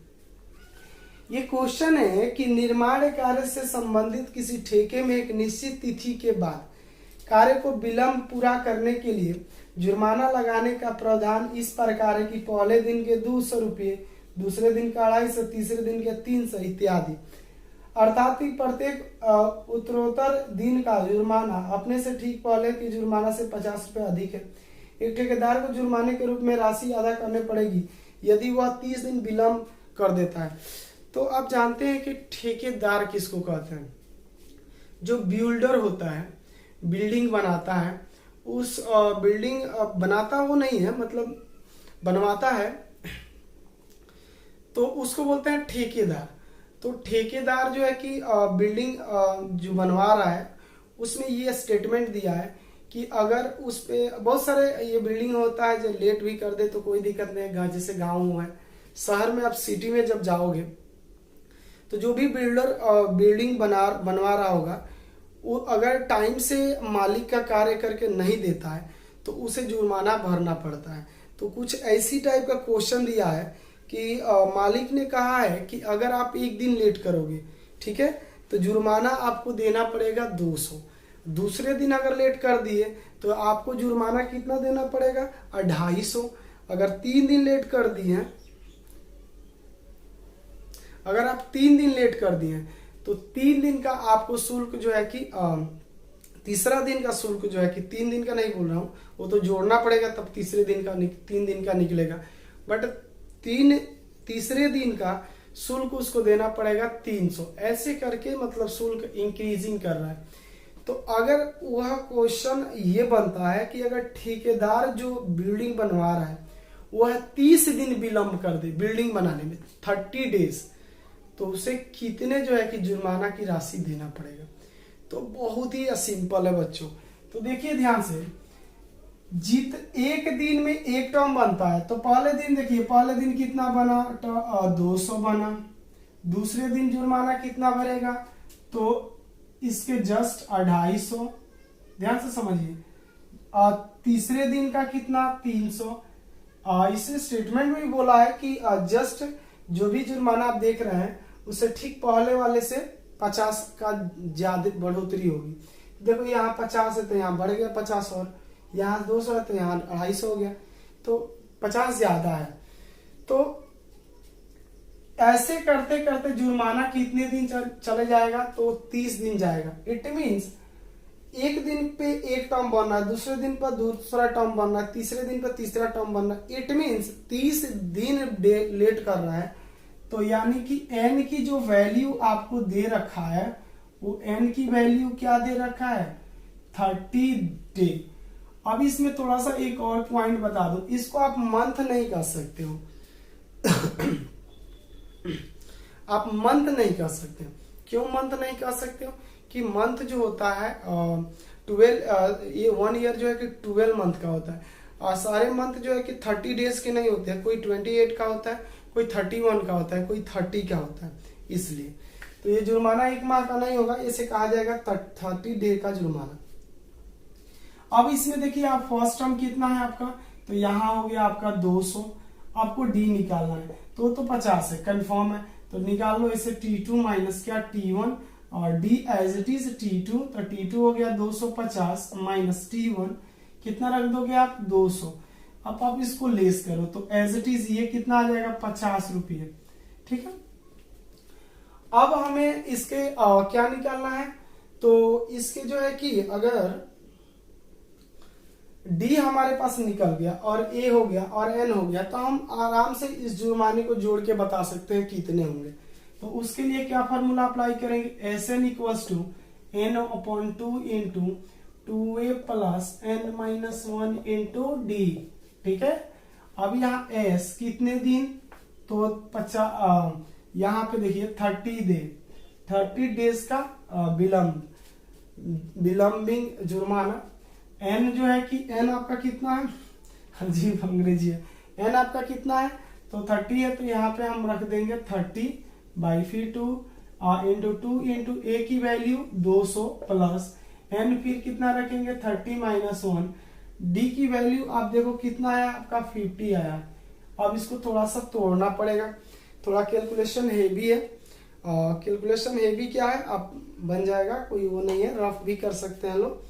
ये क्वेश्चन है कि निर्माण कार्य से संबंधित किसी ठेके में एक निश्चित तिथि के बाद कार्य को विलंब पूरा करने के लिए जुर्माना लगाने का प्रावधान इस प्रकार है कि पहले दिन के 200 रुपये, दूसरे दिन का 250, तीसरे दिन के 300 इत्यादि, अर्थात कि प्रत्येक उत्तरोत्तर दिन का जुर्माना अपने से ठीक पहले के जुर्माना से 50 रुपये अधिक है। एक ठेकेदार को जुर्माने के रूप में राशि अदा करने पड़ेगी यदि वह 30 दिन विलंब कर देता है। तो आप जानते हैं कि ठेकेदार किसको कहते हैं? जो बिल्डर होता है, बिल्डिंग बनाता है, उस बिल्डिंग बनाता वो नहीं है, मतलब बनवाता है, तो उसको बोलते हैं ठेकेदार। तो ठेकेदार जो है कि बिल्डिंग जो बनवा रहा है उसमें ये स्टेटमेंट दिया है कि अगर उस पे बहुत सारे ये बिल्डिंग होता है जो लेट भी कर दे तो कोई दिक्कत नहीं है, जैसे गाँव है, शहर में, आप सिटी में जब जाओगे तो जो भी बिल्डर बिल्डिंग बनवा रहा होगा, वो अगर टाइम से मालिक का कार्य करके नहीं देता है तो उसे जुर्माना भरना पड़ता है। तो कुछ ऐसी टाइप का क्वेश्चन दिया है कि मालिक ने कहा है कि अगर आप एक दिन लेट करोगे, ठीक है, तो जुर्माना आपको देना पड़ेगा 200। दूसरे दिन अगर लेट कर दिए तो आपको जुर्माना कितना देना पड़ेगा? 250। अगर 3 दिन लेट कर दिए, अगर आप 3 दिन लेट कर दिए तो 3 दिन का आपको शुल्क जो है कि तीसरा दिन का शुल्क जो है कि 3 दिन का नहीं बोल रहा हूँ, वो तो जोड़ना पड़ेगा तब तीसरे दिन का 3 दिन का निकलेगा, बट तीसरे दिन का शुल्क उसको देना पड़ेगा 300। ऐसे करके मतलब शुल्क इंक्रीजिंग कर रहा है। तो अगर वह क्वेश्चन ये बनता है कि अगर ठेकेदार जो बिल्डिंग बनवा रहा है वह 30 दिन विलंब कर दे बिल्डिंग बनाने में, 30 डेज, तो उसे कितने जो है कि जुर्माना की राशि देना पड़ेगा। तो बहुत ही सिंपल है बच्चों। तो देखिए ध्यान से, एक दिन में एक टर्म बनता है, तो पहले दिन देखिए, पहले दिन कितना बना? 200 बना। दूसरे दिन जुर्माना कितना भरेगा? तो इसके जस्ट 250, ध्यान से समझिए। तीसरे दिन का कितना? 300। इसे स्टेटमेंट में भी बोला है कि जस्ट जो भी जुर्माना आप देख रहे हैं उससे ठीक पहले वाले से 50 का ज्यादा बढ़ोतरी होगी। देखो यहाँ 50 है तो यहाँ बढ़ गया 50, और यहाँ 200 है तो यहाँ 250 हो गया, तो 50 ज्यादा है। तो ऐसे करते करते जुर्माना कितने दिन चले जाएगा? तो 30 दिन जाएगा। इट मीन्स एक दिन पे एक टर्म बनना है, दूसरे दिन पर दूसरा टर्म बनना है, तीसरे दिन पर तीसरा टर्म बनना है। इट मीन्स 30 दिन लेट कर रहा है। तो यानी कि n की जो वैल्यू आपको दे रखा है वो n की वैल्यू क्या दे रखा है? 30 डे। अब इसमें थोड़ा सा एक और पॉइंट बता दो, इसको आप मंथ नहीं कर सकते हो आप मंथ नहीं कर सकते हो। क्यों मंथ नहीं कर सकते हो? कि मंथ जो होता है 12, ये 1 ईयर जो है कि 12 मंथ का होता है, और सारे मंथ जो है कि 30 डेज के नहीं होते हैं। कोई 28 का होता है, कोई 31 का होता है, कोई 30 का होता है। इसलिए तो ये जुर्माना 1 माह का नहीं होगा, इसे कहा जाएगा 30 डे का जुर्माना। अब इसमें देखिए आप फर्स्ट टर्म कितना है आपका, तो यहाँ हो गया आपका 200, आपको डी निकालना है तो 50 है, कंफर्म है, तो निकाल लो इसे T2 माइनस क्या T1 और D as it is T2, तो T2 हो गया 250 माइनस T1 कितना रख दोगे आप 200। अब आप इसको लेस करो तो एज इट इज ये कितना आ जाएगा 50 रुपये, ठीक है। अब हमें इसके क्या निकालना है, तो इसके जो है कि अगर डी हमारे पास निकल गया और ए हो गया और एन हो गया तो हम आराम से इस जुर्माने को जोड़ के बता सकते हैं कितने होंगे। तो उसके लिए क्या फॉर्मूला अप्लाई करेंगे, S N equals to N upon 2 into 2a plus N minus 1 into D, ठीक है। अब यहाँ एस कितने दिन, तो 50, यहाँ पे देखिए 30 डेज का विलंबिंग जुर्माना। एन जो है कि एन आपका कितना है, हाँ जी अंग्रेजी है, एन आपका कितना है तो 30 है, तो यहाँ पे हम रख देंगे 30/2 इंटू 2 इंटू ए की वैल्यू 200 प्लस एन फिर कितना रखेंगे 30 माइनस 1, डी की वैल्यू आप देखो कितना आया आपका 50 आया। अब इसको थोड़ा सा तोड़ना पड़ेगा, थोड़ा कैलकुलेशन हेवी है, कैलकुलेशन हेवी क्या है अब बन जाएगा, कोई वो नहीं है, रफ भी कर सकते हैं लोग।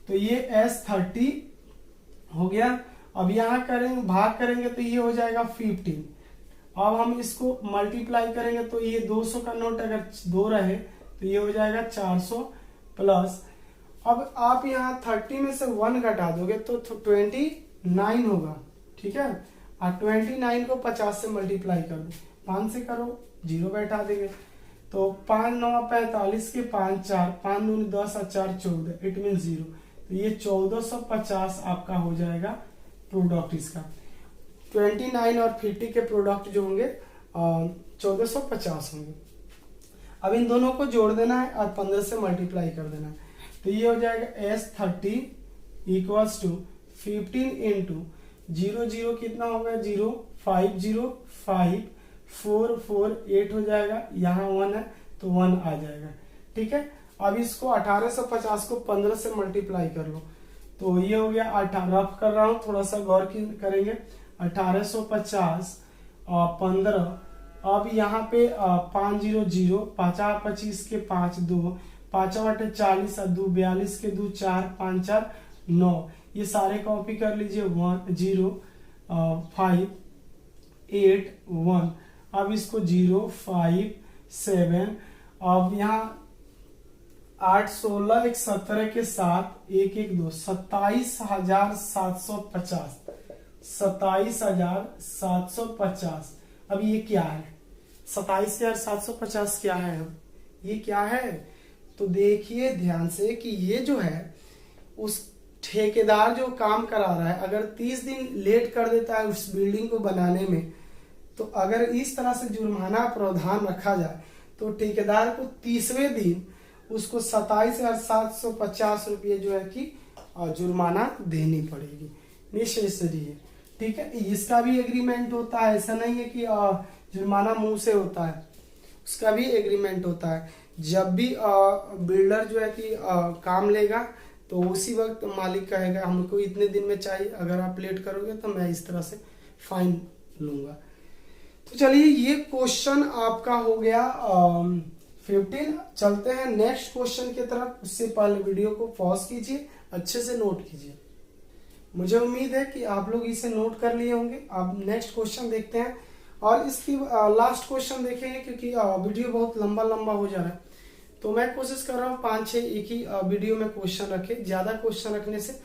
तो ये S30 हो गया। अब यहाँ करेंगे भाग करेंगे तो ये हो जाएगा 15। अब हम इसको मल्टीप्लाई करेंगे तो ये 200 का नोट अगर 2 रहे तो ये हो जाएगा 400 प्लस, अब आप यहाँ 30 में से 1 घटा दोगे तो 29 होगा, ठीक है। और 29 को 50 से मल्टीप्लाई कर दो, 5 से करो 0 बैठा देंगे, तो 5 9 45 के 5 4 5 2 10 और 4 14, इट मीन 0, तो ये 1450 आपका हो जाएगा प्रोडक्ट इसका। 29 और 50 के प्रोडक्ट जो होंगे 1450 होंगे। अब इन दोनों को जोड़ देना है और 15 से मल्टीप्लाई कर देना है, तो ये हो जाएगा S30 इक्वल्स टू 15 इंटू 0 कितना होगा 0 5 0 5 4 4 8 हो जाएगा, यहाँ 1 है तो 1 आ जाएगा, ठीक है। अब इसको 1850 को 15 से मल्टीप्लाई कर लो, तो ये हो गया 18, रफ कर रहा हूं थोड़ा सा गौर करेंगे, 1850 15, अब यहाँ पे 5 0 0 5 25 के 5 2 5 8 40 और 2 42 के 2 4 5 4 9, ये सारे कॉपी कर लीजिए 1 0 5 8 1, अब इसको 0 5 7, अब यहाँ 8 16 1 17 के साथ 1 1 2 27,750 27,750। अब ये क्या है 27,750 क्या है, अब ये क्या है, तो देखिए ध्यान से कि ये जो है उस ठेकेदार जो काम करा रहा है अगर 30 दिन लेट कर देता है उस बिल्डिंग को बनाने में, तो अगर इस तरह से जुर्माना प्रावधान रखा जाए तो ठेकेदार को 30वें दिन उसको 27,750 रुपये जो है कि जुर्माना देनी पड़ेगी नेसेसरी है, ठीक है। इसका भी एग्रीमेंट होता है, ऐसा नहीं है कि जुर्माना मुंह से होता है, उसका भी एग्रीमेंट होता है। जब भी बिल्डर जो है कि काम लेगा तो उसी वक्त मालिक कहेगा हमको इतने दिन में चाहिए, अगर आप लेट करोगे तो मैं इस तरह से फाइन लूंगा। तो चलिए ये क्वेश्चन आपका हो गया 15। चलते हैं नेक्स्ट क्वेश्चन की तरफ, उससे पहले वीडियो को पॉज कीजिए, अच्छे से नोट कीजिए। मुझे उम्मीद है कि आप लोग इसे नोट कर लिए होंगे। अब नेक्स्ट क्वेश्चन देखते हैं और इसकी लास्ट क्वेश्चन देखेंगे क्योंकि वीडियो बहुत लंबा हो जा रहा है, तो मैं कोशिश कर रहा हूँ 5-6 एक ही वीडियो में क्वेश्चन रखे। ज्यादा क्वेश्चन रखने से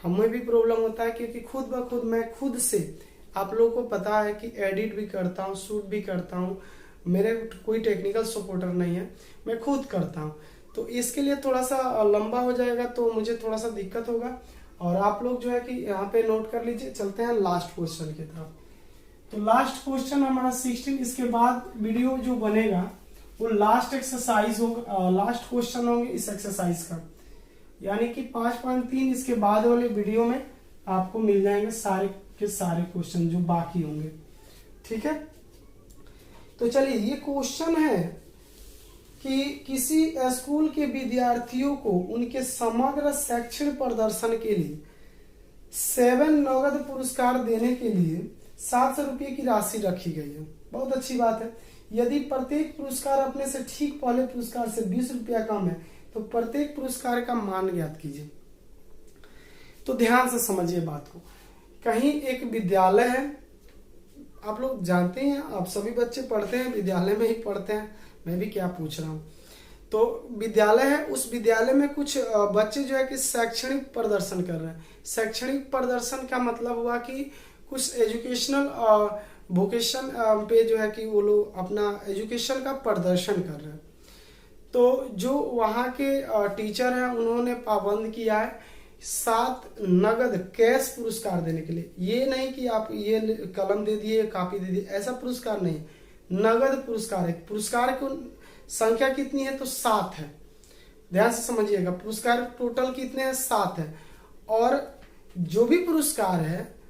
हमें भी प्रॉब्लम होता है क्योंकि खुद ब खुद मैं खुद से, आप लोगों को पता है कि एडिट भी करता हूँ, शूट भी करता हूँ, मेरे कोई टेक्निकल सपोर्टर नहीं है, मैं खुद करता हूँ, तो इसके लिए थोड़ा सा लंबा हो जाएगा तो मुझे थोड़ा सा दिक्कत होगा। और आप लोग जो है कि यहाँ पे नोट कर लीजिए। चलते हैं लास्ट क्वेश्चन की तरफ। तो लास्ट क्वेश्चन हमारा 16, इसके बाद वीडियो जो बनेगा वो लास्ट एक्सरसाइज होगा, लास्ट क्वेश्चन होंगे इस एक्सरसाइज का, यानी कि 5.3 इसके बाद वाले वीडियो में आपको मिल जाएंगे सारे के सारे क्वेश्चन जो बाकी होंगे, ठीक है। तो चलिए ये क्वेश्चन है कि किसी स्कूल के विद्यार्थियों को उनके समग्र शैक्षणिक प्रदर्शन के लिए 7 नगद पुरस्कार देने के लिए 700 रुपये की राशि रखी गई है। बहुत अच्छी बात है। यदि प्रत्येक पुरस्कार अपने से ठीक पहले पुरस्कार से 20 रुपया कम है तो प्रत्येक पुरस्कार का मान ज्ञात कीजिए। तो ध्यान से समझिए बात को। कहीं एक विद्यालय है, आप लोग जानते हैं, आप सभी बच्चे पढ़ते हैं, विद्यालय में ही पढ़ते हैं, मैं भी क्या पूछ रहा हूँ। तो विद्यालय है, उस विद्यालय में कुछ बच्चे जो है कि शैक्षणिक प्रदर्शन कर रहे हैं। शैक्षणिक प्रदर्शन का मतलब हुआ कि कुछ एजुकेशनल वोकेशन पे जो है कि वो लोग अपना एजुकेशन का प्रदर्शन कर रहे हैं। तो जो वहाँ के टीचर हैं उन्होंने पाबंद किया है 7 नगद कैश पुरस्कार देने के लिए। ये नहीं कि आप ये कलम दे दिए, कापी दे दी, ऐसा पुरस्कार नहीं, नगद पुरस्कार है। पुरस्कार की संख्या कितनी है तो 7 है। ध्यान से समझिएगा, पुरस्कार टोटल कितने हैं 7 है। और जो भी पुरस्कार है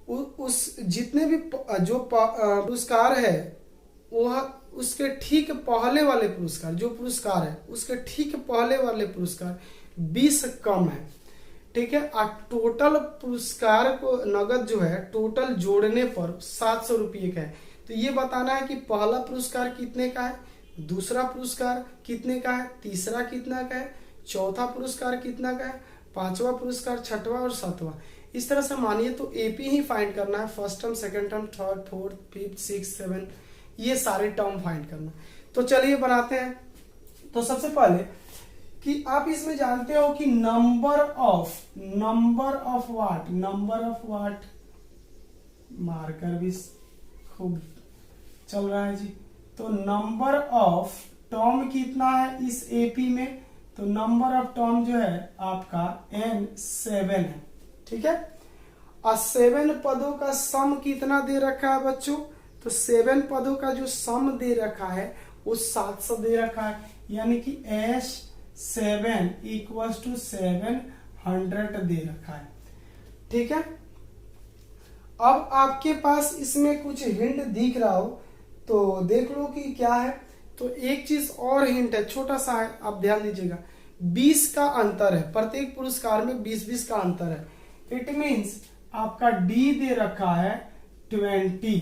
उस जितने भी जो पुरस्कार है वह उसके ठीक पहले वाले पुरस्कार, जो पुरस्कार है उसके ठीक पहले वाले पुरस्कार 20 कम है, ठीक है। और टोटल पुरस्कार को नगद जो है टोटल जोड़ने पर 700 रुपये का है। तो ये बताना है कि पहला पुरस्कार कितने का है, दूसरा पुरस्कार कितने का है, तीसरा कितना का है, चौथा पुरस्कार कितना का है, पांचवा पुरस्कार, छठवां और सातवां। इस तरह से मानिए तो एपी ही फाइंड करना है, first term, second term, third, fourth, fifth, six, 7, ये सारे टर्म फाइंड करना। तो चलिए बनाते हैं। तो सबसे पहले कि आप इसमें जानते हो कि नंबर ऑफ व्हाट, मार्कर भी खूब चल रहा है जी। तो नंबर ऑफ टर्म कितना है इस एपी में, तो नंबर ऑफ टर्म जो है आपका N7 है, ठीक है। और 7 पदों का सम कितना दे रखा है बच्चों, तो 7 पदों का जो सम दे रखा है वो 700 दे रखा है, यानी कि S7 = 700 दे रखा है, ठीक है। अब आपके पास इसमें कुछ हिंट दिख रहा हो तो देख लो कि क्या है। तो एक चीज और हिंट है, छोटा सा है, आप ध्यान दीजिएगा। 20 का अंतर है, प्रत्येक पुरस्कार में 20-20 का अंतर है। इट मीन्स आपका डी दे रखा है 20।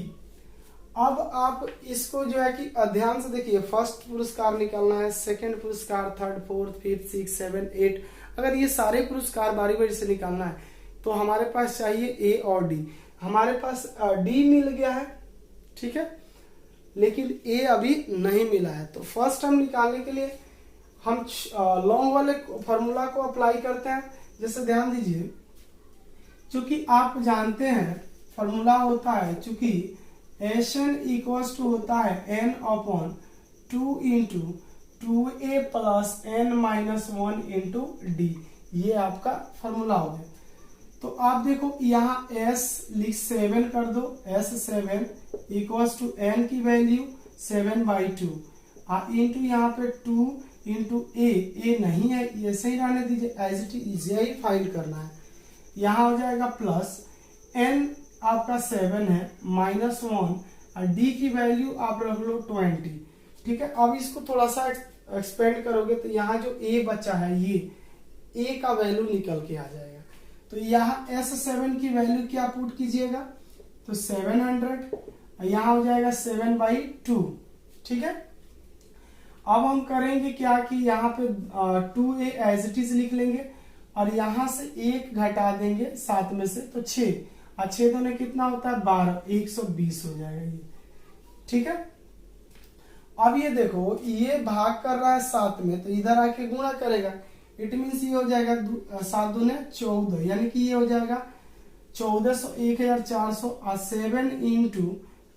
अब आप इसको जो है कि ध्यान से देखिए, फर्स्ट पुरस्कार निकालना है, सेकंड पुरस्कार, थर्ड, फोर्थ, फिफ्थ, 6, 7, 8। अगर ये सारे पुरस्कार बारी बारी से निकालना है तो हमारे पास चाहिए ए और डी। हमारे पास डी मिल गया है, ठीक है, लेकिन ए अभी नहीं मिला है। तो फर्स्ट हम निकालने के लिए हम लॉन्ग वाले फॉर्मूला को अप्लाई करते हैं। जैसे ध्यान दीजिए, चूंकि आप जानते हैं फॉर्मूला होता है, चूंकि Sn इक्वल्स टू होता है n/2 × 2a + n-1 × d। ये आपका फॉर्मूला हो गया। तो आप देखो यहाँ S लिख 7 कर दो, S7 = n की वैल्यू 7/2 इंटू यहाँ पे 2 × a नहीं है, ऐसे ही रहने दीजिए, एज इट इज, यही फाइंड करना है। यहाँ हो जाएगा प्लस n आपका 7 है -1 और d की वैल्यू आप रख लो 20, ठीक है। अब इसको थोड़ा सा एक्सपेंड करोगे तो यहाँ जो a बचा है ये a का वैल्यू निकल के आ जाएगा। तो यहाँ S7 की वैल्यू क्या पुट कीजिएगा, तो 700, यहाँ हो जाएगा 7/2, ठीक है। अब हम करेंगे क्या कि यहाँ पे 2a एज इट इज लिख लेंगे और यहाँ से 1 घटा देंगे 7 में से, तो 6 और 6 दोने कितना होता है 12, 120 हो जाएगा ये, ठीक है। अब ये देखो, ये भाग कर रहा है 7 में, तो इधर आके गुणा करेगा। इट मीन्स ये हो जाएगा 7 दूने 14, यानी कि ये हो जाएगा 1400, 1400 और 7 ×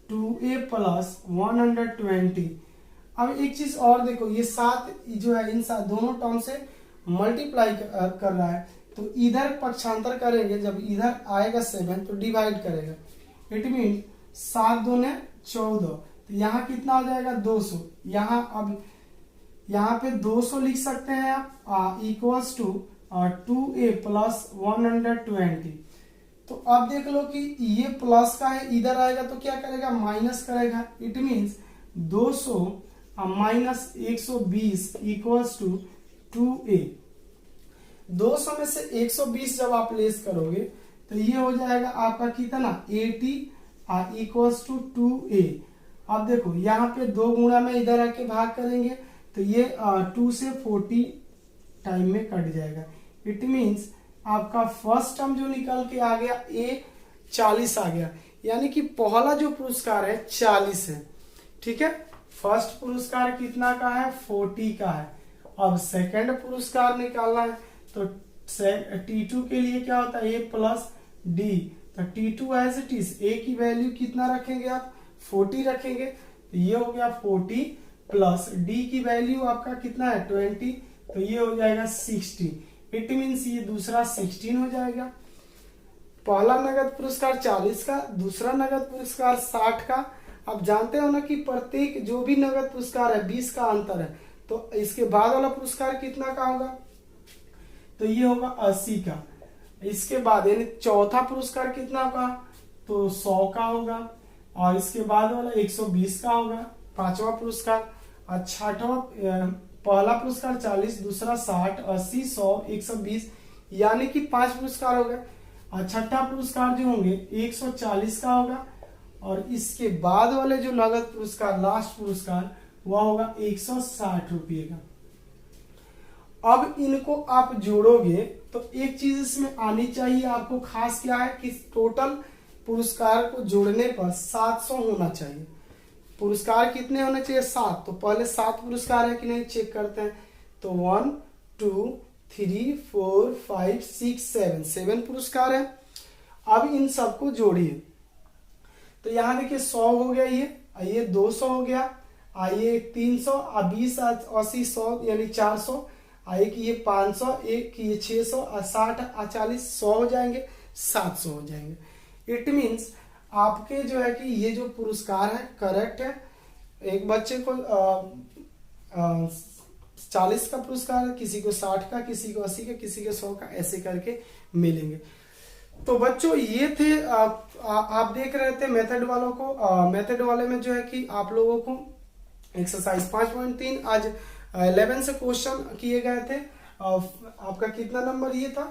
2a + 120। अब एक चीज और देखो, ये 7 जो है इन दोनों टर्म से मल्टीप्लाई कर रहा है, तो इधर पक्षांतर करेंगे, जब इधर आएगा 7 तो डिवाइड करेगा। इट मीन 7 दूने 14, तो यहाँ कितना हो जाएगा 200। यहाँ अब यहाँ पे 200 लिख सकते हैं आप, इक्वल्स टू 2a + 120। तो अब देख लो कि ये प्लस का है, इधर आएगा तो क्या करेगा माइनस करेगा। It means 200 minus 120 equals to 2a। 200 में से 120 जब आप लेस करोगे तो ये हो जाएगा आपका कितना 80 इक्वल्स टू 2a। अब देखो यहाँ पे 2 गुणा में इधर आके भाग करेंगे तो ये 2 से 40 टाइम में कट जाएगा। इट मीन्स आपका फर्स्ट टर्म जो निकल के आ गया a 40 आ गया, यानी कि पहला जो पुरस्कार है 40 है। ठीक है, फर्स्ट पुरस्कार कितना का है 40 का है। अब सेकंड पुरस्कार निकालना है तो T2 के लिए क्या होता है a प्लस डी। तो T2 as it is a की वैल्यू कितना रखेंगे आप 40 रखेंगे, तो ये हो गया 40 प्लस d की वैल्यू आपका कितना है 20, तो ये हो जाएगा 60। इट मीन्स ये दूसरा 16 हो जाएगा। पहला नगद पुरस्कार 40 का, दूसरा नगद पुरस्कार 60 का। आप जानते हो ना कि प्रत्येक जो भी नगद पुरस्कार है 20 का अंतर है, तो इसके बाद वाला पुरस्कार कितना का होगा, तो ये होगा 80 का। इसके बाद यानी चौथा पुरस्कार कितना होगा, तो 100 का होगा, और इसके बाद वाला 120 का होगा पांचवा पुरस्कार। और छठवा पहला पुरस्कार 40, दूसरा 60, 80, 100, 120, यानी कि 5 पुरस्कार हो गए। और छठा पुरस्कार जो होंगे 140 का होगा, और इसके बाद वाले जो नगद पुरस्कार लास्ट पुरस्कार वह होगा 160 रुपये का। अब इनको आप जोड़ोगे तो एक चीज इसमें आनी चाहिए आपको खास, क्या है कि टोटल पुरस्कार को जोड़ने पर 700 होना चाहिए। पुरस्कार कितने होने चाहिए 7, तो पहले 7 पुरस्कार है कि नहीं चेक करते हैं। तो 1 2 3 4 5 6 7 पुरस्कार है। अब इन सबको जोड़िए तो यहाँ देखिए 100 हो गया, ये 200 हो गया, ये 300, 20, 80, 100 यानी 400, एक ये 500, एक ये 600, 60, 40, 100 हो जाएंगे, 700 हो जाएंगे। इट मीन्स आपके जो है कि ये जो पुरस्कार है करेक्ट है। एक बच्चे को 40 का पुरस्कार है, किसी को 60 का, किसी को 80 का, किसी को 100 का, ऐसे करके मिलेंगे। तो बच्चों ये थे आप देख रहे थे मेथड वालों को। मेथड वाले में जो है कि आप लोगों को एक्सरसाइज 5.3 आज 11 से क्वेश्चन किए गए थे। आपका कितना नंबर ये था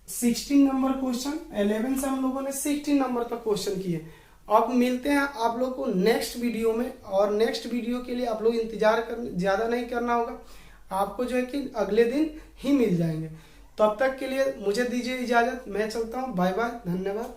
16 नंबर क्वेश्चन। 11 से हम लोगों ने 16 नंबर का क्वेश्चन किए। अब मिलते हैं आप लोग को नेक्स्ट वीडियो में, और नेक्स्ट वीडियो के लिए आप लोग इंतजार कर ज्यादा नहीं करना होगा, आपको जो है कि अगले दिन ही मिल जाएंगे। तब तक के लिए मुझे दीजिए इजाजत, मैं चलता हूँ, बाय बाय, धन्यवाद।